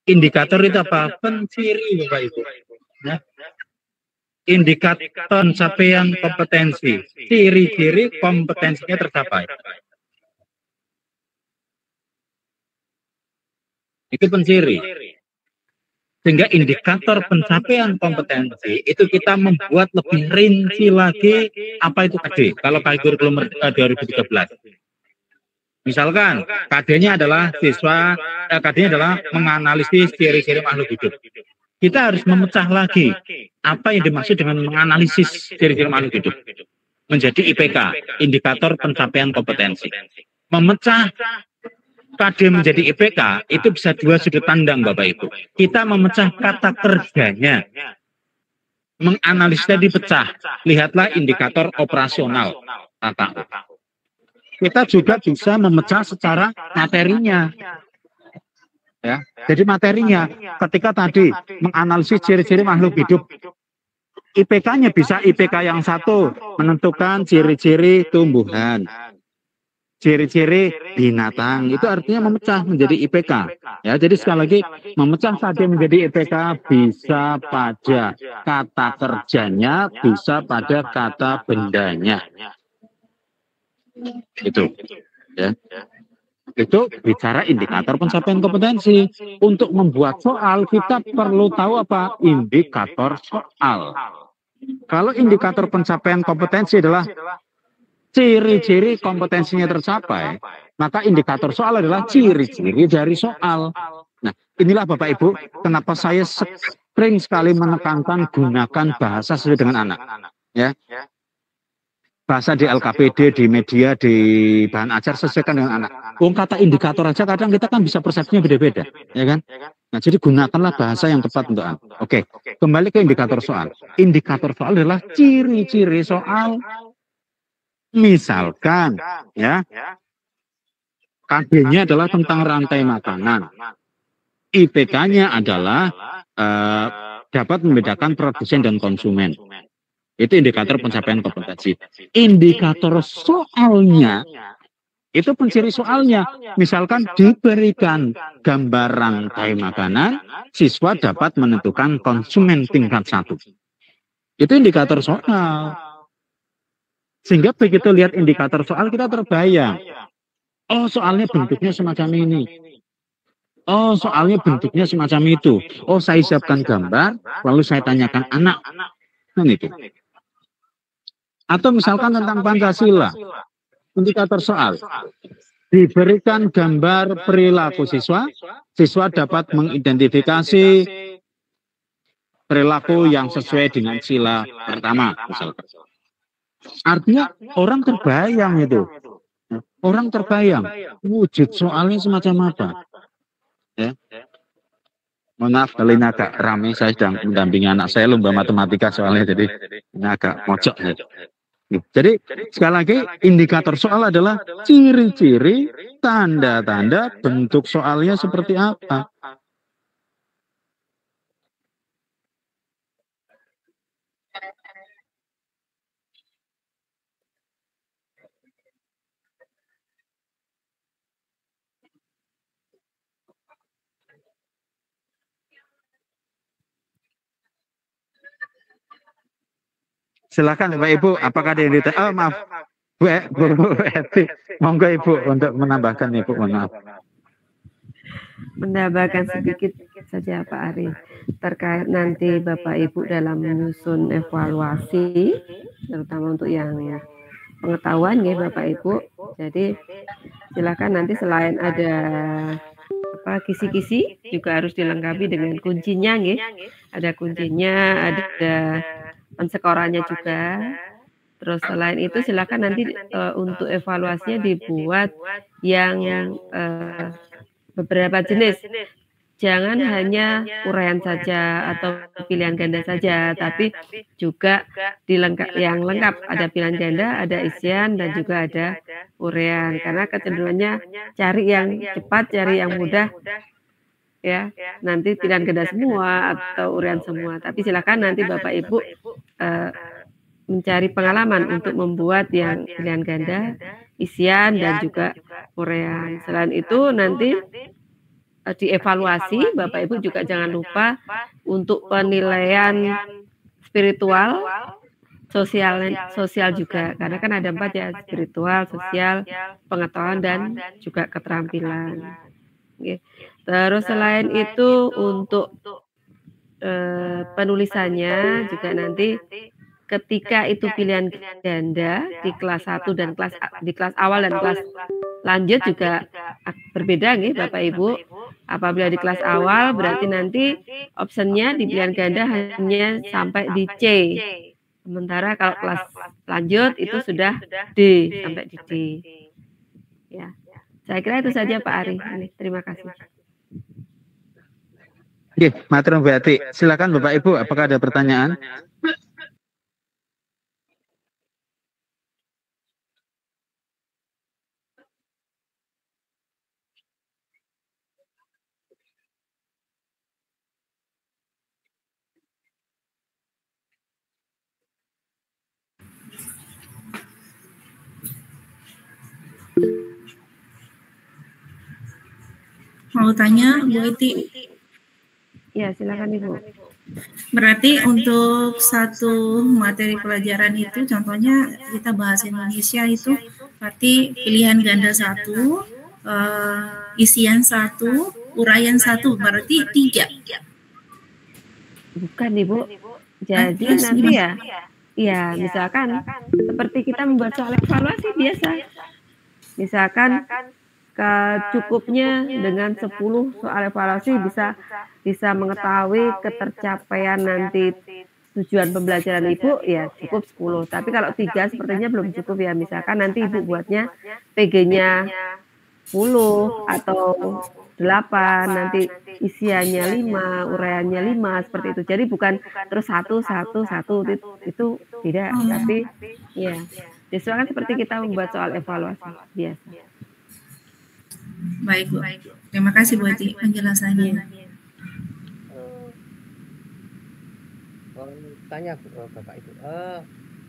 Indikator itu apa? Penciri Bapak Ibu. Ya. Indikator pencapaian kompetensi. Ciri-ciri kompetensinya tercapai. Itu penciri. Sehingga indikator pencapaian kompetensi itu kita membuat lebih rinci lagi apa itu KD. Kalau kurikulum 2013. Misalkan KD-nya adalah siswa, KD-nya adalah menganalisis ciri-ciri makhluk hidup. Kita harus memecah lagi apa yang dimaksud dengan menganalisis ciri-ciri makhluk hidup menjadi IPK, indikator pencapaian kompetensi. Memecah KD menjadi IPK itu bisa dua sudut pandang Bapak Ibu. Kita memecah kata kerjanya, menganalisisnya dipecah. Lihatlah indikator operasional tata. Kita juga bisa memecah secara materinya. Ya, jadi materinya ketika tadi menganalisis ciri-ciri makhluk hidup, IPK-nya bisa IPK yang satu menentukan ciri-ciri tumbuhan, ciri-ciri binatang, itu artinya memecah menjadi IPK. Ya, jadi sekali lagi memecah KD menjadi IPK bisa pada kata kerjanya, bisa pada kata bendanya. Itu, ya. Itu bicara indikator pencapaian kompetensi. Untuk membuat soal kita perlu tahu apa? Indikator soal. Kalau indikator pencapaian kompetensi adalah ciri-ciri kompetensinya tercapai, maka indikator soal adalah ciri-ciri dari soal. Nah, inilah Bapak Ibu, kenapa saya sering sekali menekankan gunakan bahasa sesuai dengan anak. Ya. Bahasa di LKPD, di media, di bahan ajar sesuaikan dengan anak. Kata indikator aja kadang kita kan bisa persepsinya beda-beda, ya kan? Nah, jadi gunakanlah bahasa yang tepat untuk anak. Oke, kembali ke indikator soal. Indikator soal adalah ciri-ciri soal. Misalkan, ya, KD-nya adalah tentang rantai makanan. IPK-nya adalah dapat membedakan produsen dan konsumen. Itu indikator pencapaian kompetensi. Indikator soalnya, itu penciri soalnya. Misalkan diberikan gambar rantai makanan, siswa dapat menentukan konsumen tingkat 1. Itu indikator soal. Sehingga begitu lihat indikator soal, kita terbayang. Oh, soalnya bentuknya semacam ini. Oh, soalnya bentuknya semacam itu. Oh, saya siapkan gambar, lalu saya tanyakan anak. Nah, itu. Atau misalkan tentang Pancasila, indikator soal. Diberikan gambar perilaku siswa, siswa dapat mengidentifikasi perilaku yang sesuai dengan sila pertama, misalkan. Artinya orang terbayang itu. Orang terbayang wujud soalnya semacam apa. Ya. Mohon maaf kalau ini agak ramai, saya sedang mendampingi anak saya lomba matematika soalnya, jadi ini agak mojok. Ya. Jadi sekali lagi indikator soal adalah ciri-ciri, tanda-tanda bentuk soalnya seperti apa. Silakan Bapak Ibu, apakah ada yang ditanya? Oh, maaf, Bu Eti, monggo Ibu untuk menambahkan Ibu, maaf.
Menambahkan sedikit saja Pak Ari, terkait nanti Bapak Ibu dalam menyusun evaluasi, terutama untuk yang pengetahuan ya Bapak Ibu. Jadi silakan nanti selain ada kisi-kisi juga harus dilengkapi dengan kuncinya ya. Ada kuncinya, ada pensekorannya juga. Terus selain itu silakan nanti untuk evaluasinya dibuat yang beberapa jenis. Jangan hanya uraian saja atau pilihan ganda saja, tapi juga yang lengkap. Ada pilihan ganda, ada isian, dan juga ada uraian. Karena kecenderungannya cari yang cepat, cari yang mudah. Ya, nanti pilihan ganda semua atau uraian semua. Tapi silakan nanti Bapak Ibu mencari pengalaman untuk membuat yang pilihan ganda, isian, dan juga uraian. Selain itu nanti dievaluasi. Bapak Ibu juga jangan lupa untuk penilaian spiritual, sosial juga, karena kan ada 4 ya, spiritual, sosial, pengetahuan dan juga keterampilan. Oke. Terus selain itu untuk penulisannya juga nanti ketika itu pilihan ganda di kelas 1 dan di kelas awal dan kelas lanjut juga berbeda nih Bapak Ibu. Apabila di kelas awal berarti nanti optionnya di pilihan ganda hanya sampai di C. Sementara kalau kelas lanjut itu sudah D, sampai di D. Ya, saya kira itu saja Pak Ari. Terima kasih.
Oke, matur Mbak Ati. Silakan Bapak Ibu, apakah ada pertanyaan?
Mau tanya Bu Iti?
Ya, silakan Ibu.
Berarti untuk satu materi pelajaran itu, contohnya kita bahas Indonesia itu, berarti pilihan ganda 1, isian 1, uraian 1, berarti 3.
Bukan Ibu. Jadi nanti ya misalkan seperti kita membuat soal evaluasi biasa. Misalkan cukupnya dengan 10 soal evaluasi bisa mengetahui ketercapaian nanti tujuan pembelajaran Ibu, ya cukup 10. Tapi kalau 3 sepertinya belum cukup ya. Misalkan nanti Ibu buatnya PG-nya 10 atau 8, nanti isiannya 5, uraiannya 5, seperti itu. Jadi bukan terus 1 itu tidak, tapi ya misalkan seperti kita membuat soal evaluasi biasa.
Baik Bu, terima kasih Bu Ati penjelasannya.
Tanya Bapak Ibu,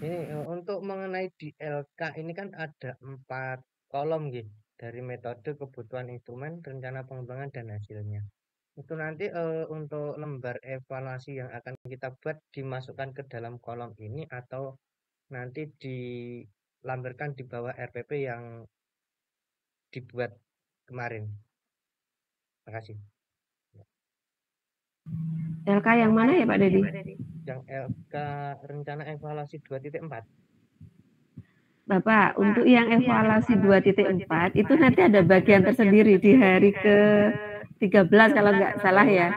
ini untuk mengenai di LK ini kan ada 4 kolom gitu, dari metode, kebutuhan instrumen, rencana pengembangan dan hasilnya. Itu nanti untuk lembar evaluasi yang akan kita buat dimasukkan ke dalam kolom ini atau nanti dilampirkan di bawah RPP yang dibuat kemarin. Terima kasih.
LK yang mana ya Pak Dedi?
Yang LK rencana evaluasi 2.4.
Bapak, untuk yang evaluasi 2.4 itu nanti ada bagian tersendiri di hari ke-13 kalau nggak salah ya.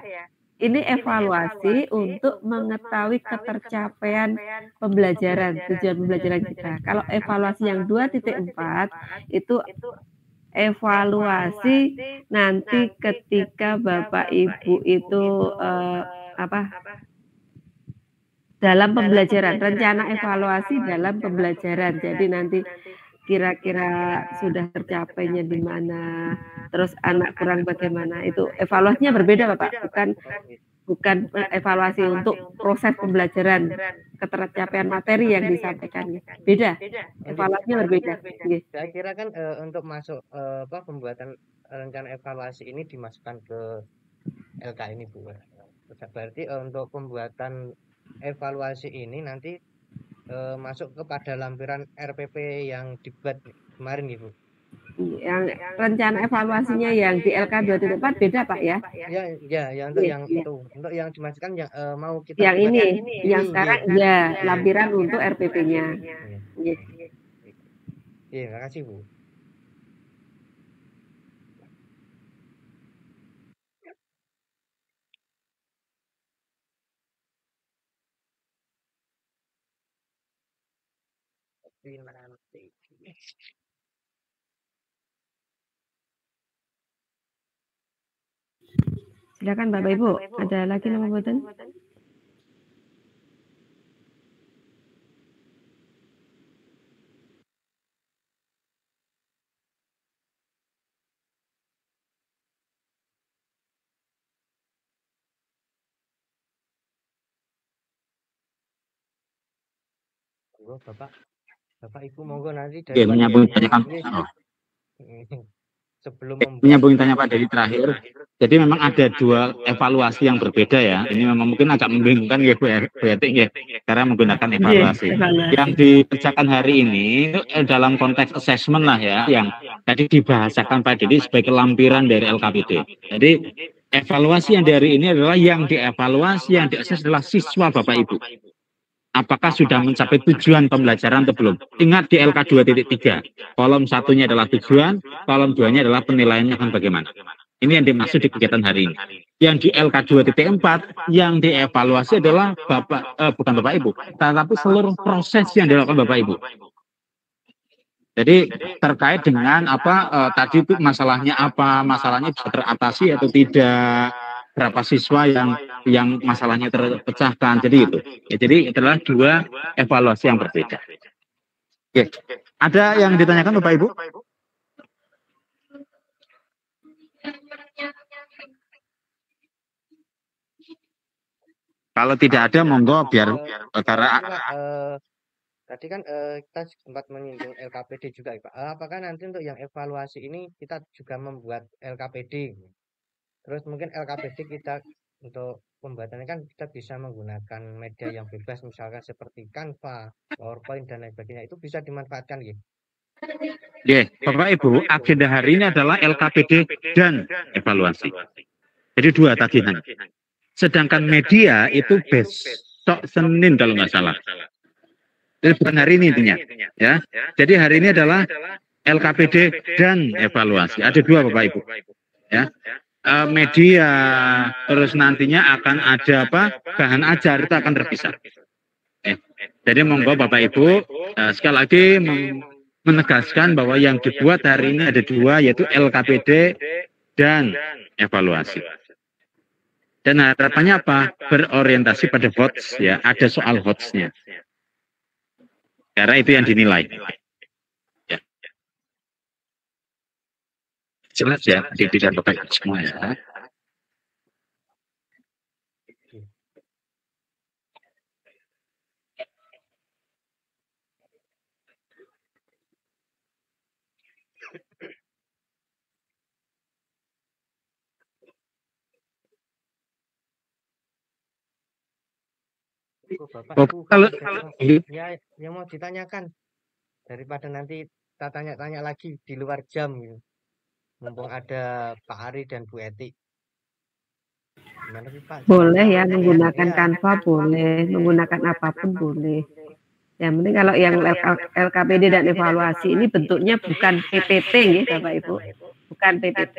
Ini evaluasi untuk mengetahui ketercapaian pembelajaran, tujuan pembelajaran kita. Kalau evaluasi yang 2.4 itu evaluasi nanti ketika Bapak Ibu itu dalam pembelajaran, rencana evaluasi dalam pembelajaran. Jadi nanti kira-kira sudah tercapainya di mana, terus anak kurang bagaimana, itu evaluasinya berbeda Bapak, bukan evaluasi untuk proses pembelajaran, ketercapaian materi yang disampaikan, beda, evaluasinya berbeda.
Saya kira kan untuk masuk pembuatan rencana evaluasi ini dimasukkan ke LK ini Bu. Berarti untuk pembuatan evaluasi ini nanti masuk kepada lampiran RPP yang dibuat kemarin Ibu.
Yang rencana evaluasinya yang di LK 2.4 beda Pak ya?
Ya untuk yang itu, untuk yang dimasukkan yang mau kita
yang ini, yang sekarang ya lampiran untuk RPP-nya.
Iya, terima kasih Bu.
Silakan Bapak Ibu, ada lagi nomor boten?
Bapak Ibu monggo nanti dari
menyambung tanya
sebelum
menyambung tanya Pak dari terakhir. Jadi memang ada dua evaluasi yang berbeda ya. Ini memang mungkin agak membingungkan ya Bu Eti ya, karena menggunakan evaluasi. Yang dikerjakan hari ini dalam konteks assessment lah ya, yang tadi dibahasakan Pak Didi sebagai lampiran dari LKPD. Jadi evaluasi yang dari ini adalah yang dievaluasi, yang diakses adalah siswa Bapak Ibu. Apakah sudah mencapai tujuan pembelajaran atau belum? Ingat di LK 2.3, kolom satunya adalah tujuan, kolom 2-nya adalah penilaiannya akan bagaimana. Ini yang dimaksud di kegiatan hari ini. Yang di LK 2.4, yang dievaluasi adalah bukan Bapak Ibu, tetapi seluruh proses yang dilakukan Bapak Ibu. Jadi terkait dengan tadi itu masalahnya apa, masalahnya bisa teratasi atau tidak, berapa siswa yang masalahnya terpecahkan, jadi itu. Ya, jadi itulah dua evaluasi yang berbeda. Oke. Ada yang ditanyakan Bapak Ibu? Kalau tidak ada, monggo biar karena
tadi kan kita sempat menyinggung LKPD juga, Pak. Apakah nanti untuk yang evaluasi ini kita juga membuat LKPD? Terus mungkin LKPD kita untuk pembuatannya kan kita bisa menggunakan media yang bebas, misalkan seperti Canva, PowerPoint dan lain sebagainya. Itu bisa dimanfaatkan, gitu.
Ya, Bapak Ibu, agenda hari ini adalah LKPD dan evaluasi. Jadi dua tagihan. Sedangkan media itu besok Senin kalau nggak salah. Jadi bukan hari ini intinya, ya. Jadi hari ini adalah LKPD dan evaluasi. Ada dua Bapak Ibu, ya. Media, terus nantinya akan ada bahan ajar itu akan terpisah. Jadi monggo Bapak Ibu sekali lagi menegaskan bahwa yang dibuat hari ini ada dua, yaitu LKPD dan evaluasi. Dan harapannya apa? Berorientasi pada HOTS, ya. Ada soal HOTS-nya. Karena itu yang dinilai. Ya. Jelas ya, tidak Bapak Ibu semua ya.
Bapak, ya, yang mau ditanyakan daripada nanti kita tanya-tanya lagi di luar jam gitu. Mumpung ada Pak Ari dan Bu Eti. Gimana, Pak?
Boleh ya, menggunakan Canva boleh, menggunakan apapun boleh. Yang penting kalau yang LKPD dan evaluasi ini bentuknya bukan PPT ya Bapak Ibu, bukan PPT.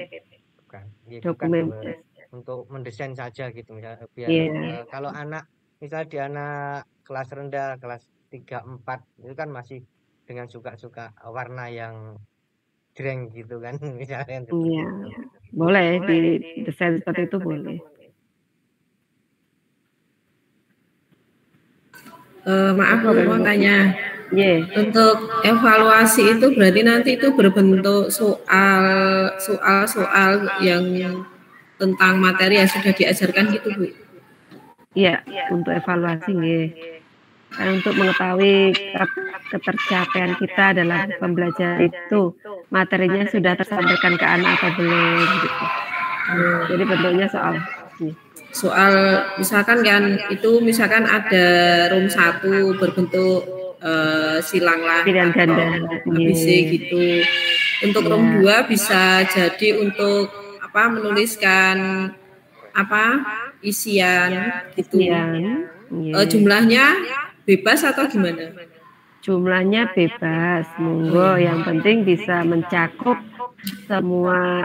Bukan. Ya,
dokumen
bukan untuk mendesain saja gitu misalnya, biar kalau anak misalnya di anak kelas rendah, kelas 3, 4 itu kan masih dengan suka-suka warna yang dreng gitu kan misalnya.
Iya, boleh di desain seperti itu boleh.
Maaf mau tanya. Untuk evaluasi itu berarti nanti itu berbentuk soal yang tentang materi yang sudah diajarkan gitu Bu?
Iya, untuk evaluasi dan untuk mengetahui ketercapaian kita dalam pembelajaran itu materinya sudah tersampaikan ke anak atau belum gitu. Jadi bentuknya soal
misalkan kan itu misalkan ada room 1 berbentuk silang lah
pilihan ganda
ABC gitu. Untuk room 2 bisa jadi untuk menuliskan isian gitu. Jumlahnya bebas atau gimana?
Jumlahnya bebas, monggo. Yang penting bisa mencakup semua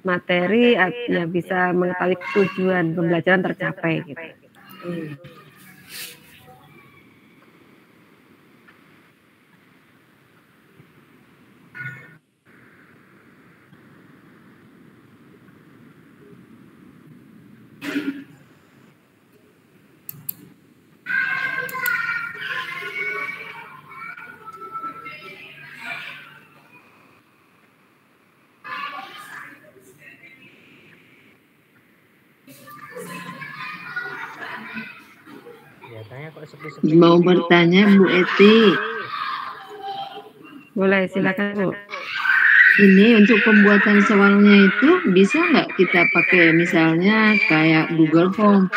materi yang bisa mengetahui tujuan pembelajaran tercapai gitu.
Mau bertanya Bu Eti?
Boleh, silakan Bu.
Ini untuk pembuatan soalnya itu bisa nggak kita pakai misalnya kayak Google Form?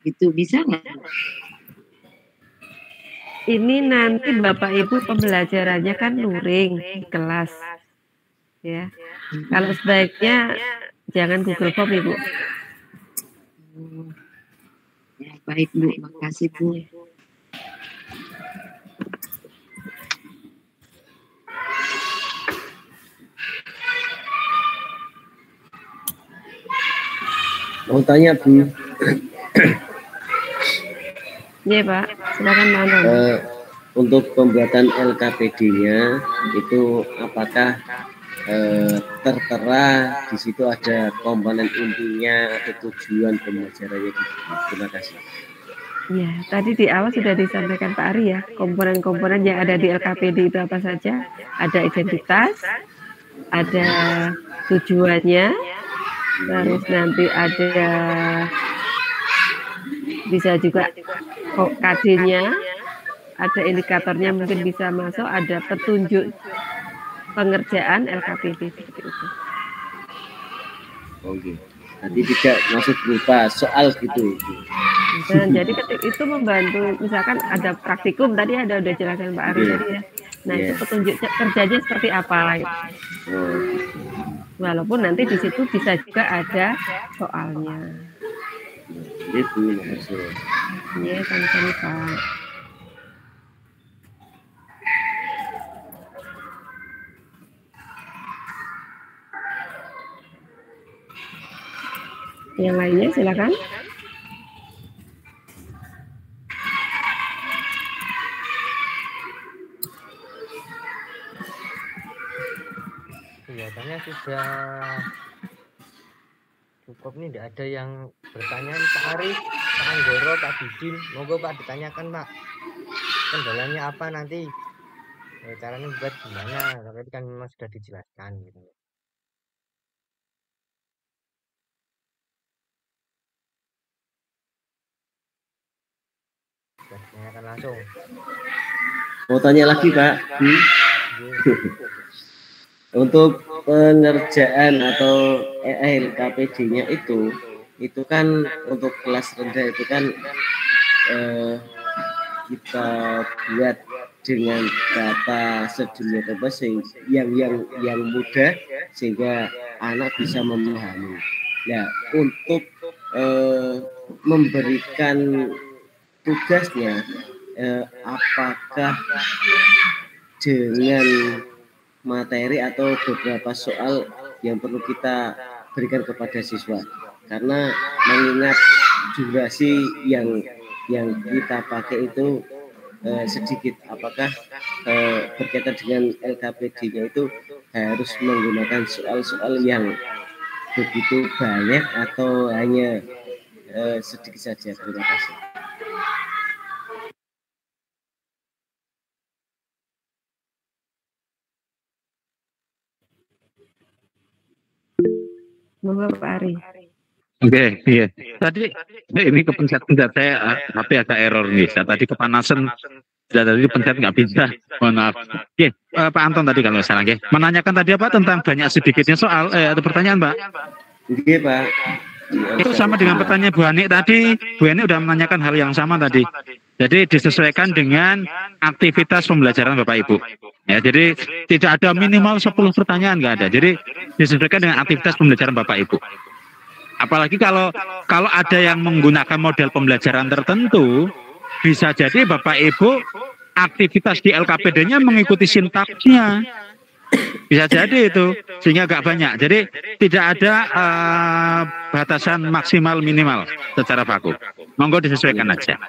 Itu bisa nggak?
Ini nanti Bapak Ibu pembelajarannya kan luring di kelas. Ya. Kalau sebaiknya jangan Google Form, Ibu.
Ya, baik Bu, makasih Bu.
Mau tanya Bu.
Iya Pak, silakan Pak Anton.
Untuk pembuatan LKPD-nya itu apakah tertera di situ ada komponen intinya atau tujuan pembelajarannya? Terima kasih.
Ya, tadi di awal sudah disampaikan Pak Ari ya, komponen-komponen yang ada di LKPD itu apa saja? Ada identitas, ada tujuannya, terus nanti ada bisa juga KD-nya, ada indikatornya mungkin bisa masuk, ada petunjuk pengerjaan LKPD seperti itu.
Oke, nanti tidak masuk berupa soal gitu.
Dan jadi ketika itu membantu, misalkan ada praktikum tadi udah jelaskan Pak Ari tadi ya. Nah itu petunjuk kerjanya seperti apa gitu. Walaupun nanti di situ bisa juga ada soalnya.
Itu maksud.
Iya, sama-sama Pak. Yang lainnya silakan.
Kelihatannya sudah cukup nih, tidak ada yang bertanya. Pak Arif, Pak Anggoro, Pak Didin, monggo Pak ditanyakan Pak, kendalanya apa nanti, caranya buat gimana, tapi kan memang sudah dijelaskan gitu. Sudah ditanyakan langsung.
Mau tanya lagi Pak? Untuk pengerjaan atau LKPD-nya itu kan untuk kelas rendah itu kan kita buat dengan kata sedemikian rupa yang mudah sehingga anak bisa memahami. Nah, untuk memberikan tugasnya, apakah dengan materi atau beberapa soal yang perlu kita berikan kepada siswa, karena mengingat durasi yang kita pakai itu sedikit, apakah berkaitan dengan LKPD-nya itu harus menggunakan soal-soal yang begitu banyak atau hanya sedikit saja? Terima kasih.
Monggo Pak Ari.
Oke, iya. Tadi ini kepencet-pencet saya HP agak error nih. Saya tadi kepanasan. Tadi pencet nggak bisa. Mohon maaf. Oke, Pak Anton tadi kalau salah, oke. Menanyakan tadi apa tentang banyak sedikitnya soal ada pertanyaan, Pak?
Oke, Pak.
Itu sama dengan pertanyaan Bu Ani tadi. Bu Ani udah menanyakan hal yang sama tadi. Jadi disesuaikan dengan aktivitas pembelajaran Bapak Ibu. Ya, jadi tidak ada minimal 10 pertanyaan, nggak ada. Jadi disesuaikan dengan aktivitas pembelajaran Bapak Ibu. Apalagi kalau ada yang menggunakan model pembelajaran tertentu, bisa jadi Bapak Ibu aktivitas di LKPD-nya mengikuti sintaksnya. Bisa jadi itu, sehingga agak banyak. Jadi tidak ada batasan maksimal minimal secara baku. Monggo disesuaikan aja.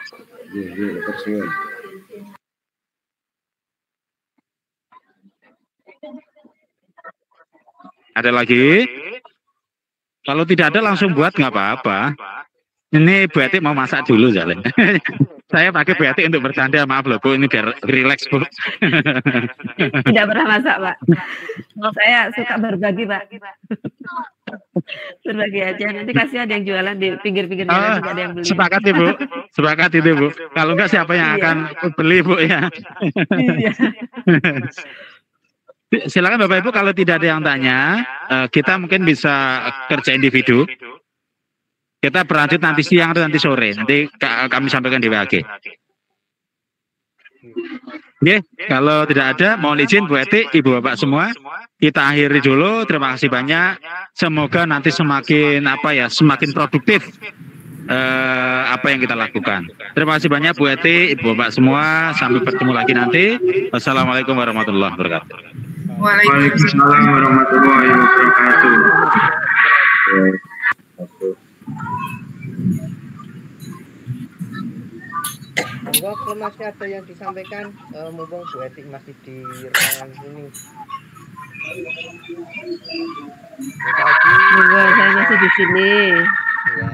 Ada lagi? Kalau tidak ada langsung buat, nggak apa-apa. Ini Bu Eti mau masak dulu, Jalin. Saya pakai Bu Eti untuk bercanda, maaf loh Bu, ini biar relax Bu.
Tidak pernah masak Pak. Saya suka berbagi Pak. Berbagi aja, nanti kasih ada yang jualan di pinggir-pinggir jalan, ada yang beli.
Sepakat Ibu, sepakat itu Bu. Kalau enggak siapa yang akan beli Bu ya. Silakan Bapak Ibu, kalau tidak ada yang tanya, kita mungkin bisa kerja individu. Kita berlanjut nanti siang atau nanti sore. Nanti kami sampaikan di WAG. Oke, kalau tidak ada, mohon izin Bu Eti, Ibu Bapak semua, kita akhiri dulu. Terima kasih banyak. Semoga nanti semakin semakin produktif apa yang kita lakukan. Terima kasih banyak Bu Eti, Ibu Bapak semua. Sampai bertemu lagi nanti. Wassalamualaikum warahmatullahi wabarakatuh.
Waalaikumsalam warahmatullahi wabarakatuh.
Monggo kalau masih ada yang disampaikan, mumpung Bu Eti masih di ruangan ini.
Monggo, saya masih di sini.
Ya.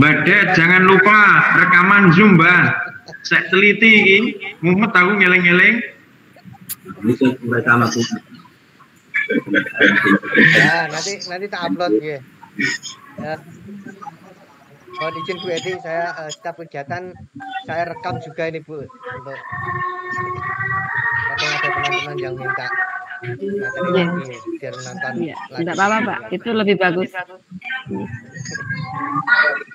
Mbak Det, jangan lupa rekaman Zoom, Mbak. Saya teliti ini, mumet aku ngeleng-ngeleng.
Ya, nanti tak upload ya. Mohon izin Bu Eti, saya setiap kegiatan saya rekam juga ini Bu, untuk kadang ada teman-teman yang minta materi lagi biar menonton lagi.
Tidak apa-apa Pak, itu lebih bagus.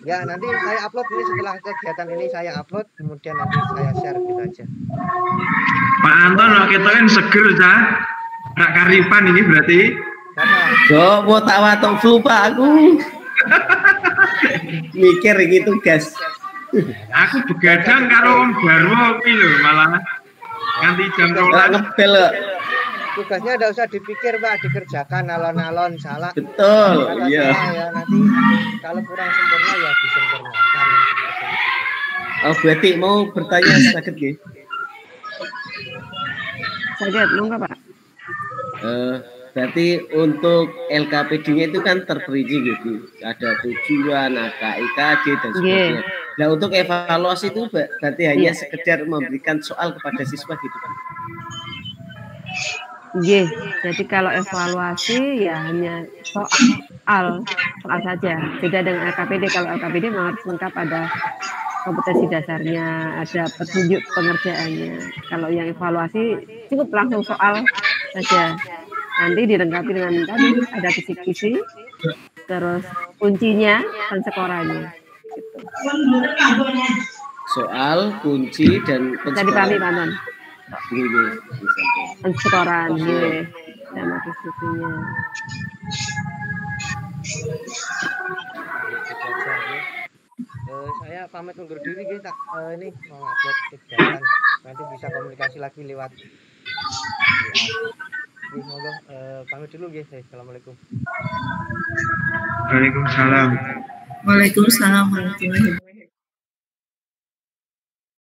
Ya, nanti saya upload ini setelah kegiatan ini saya upload, kemudian nanti saya share gitu aja.
Pak Anton, kita kan seger, Cah. Kak Karipan ini berarti.
Kok mau tak watuk flu Pak aku. Mikir gitu guys.
Aku begadang karo Om Darwo iki lho, malah ganti jam 12.
Ngebel.
Tugasnya tidak usah dipikir Pak, dikerjakan alon-alon salah.
Betul, iya.
Ya, nanti kalau kurang sempurna ya disempurnakan.
Oh, berarti mau bertanya sakit nggih?
Sakit, monggo Pak.
Berarti untuk LKPD-nya itu kan terperinci gitu. Ada tujuan, KIKD dan sebagainya. Nah, untuk evaluasi itu berarti hanya sekedar memberikan soal kepada siswa gitu kan?
Jadi kalau evaluasi ya hanya soal saja. Beda dengan LKPD. Kalau LKPD memang harus lengkap, ada kompetensi dasarnya, ada petunjuk pengerjaannya. Kalau yang evaluasi cukup langsung soal saja. Nanti dilengkapi dengan tadi ada kisi-kisi, terus kuncinya dan skorannya. Gitu.
Soal, kunci dan
bisa dipahami Pak Anton. Penskoran, sama kisi-kisinya.
Saya pamit undur diri kita ini mau upload kegiatan, nanti bisa komunikasi lagi lewat monggo pamit dulu guys. Assalamualaikum.
Waalaikumsalam.
Waalaikumsalam warahmatullahi wabarakatuh.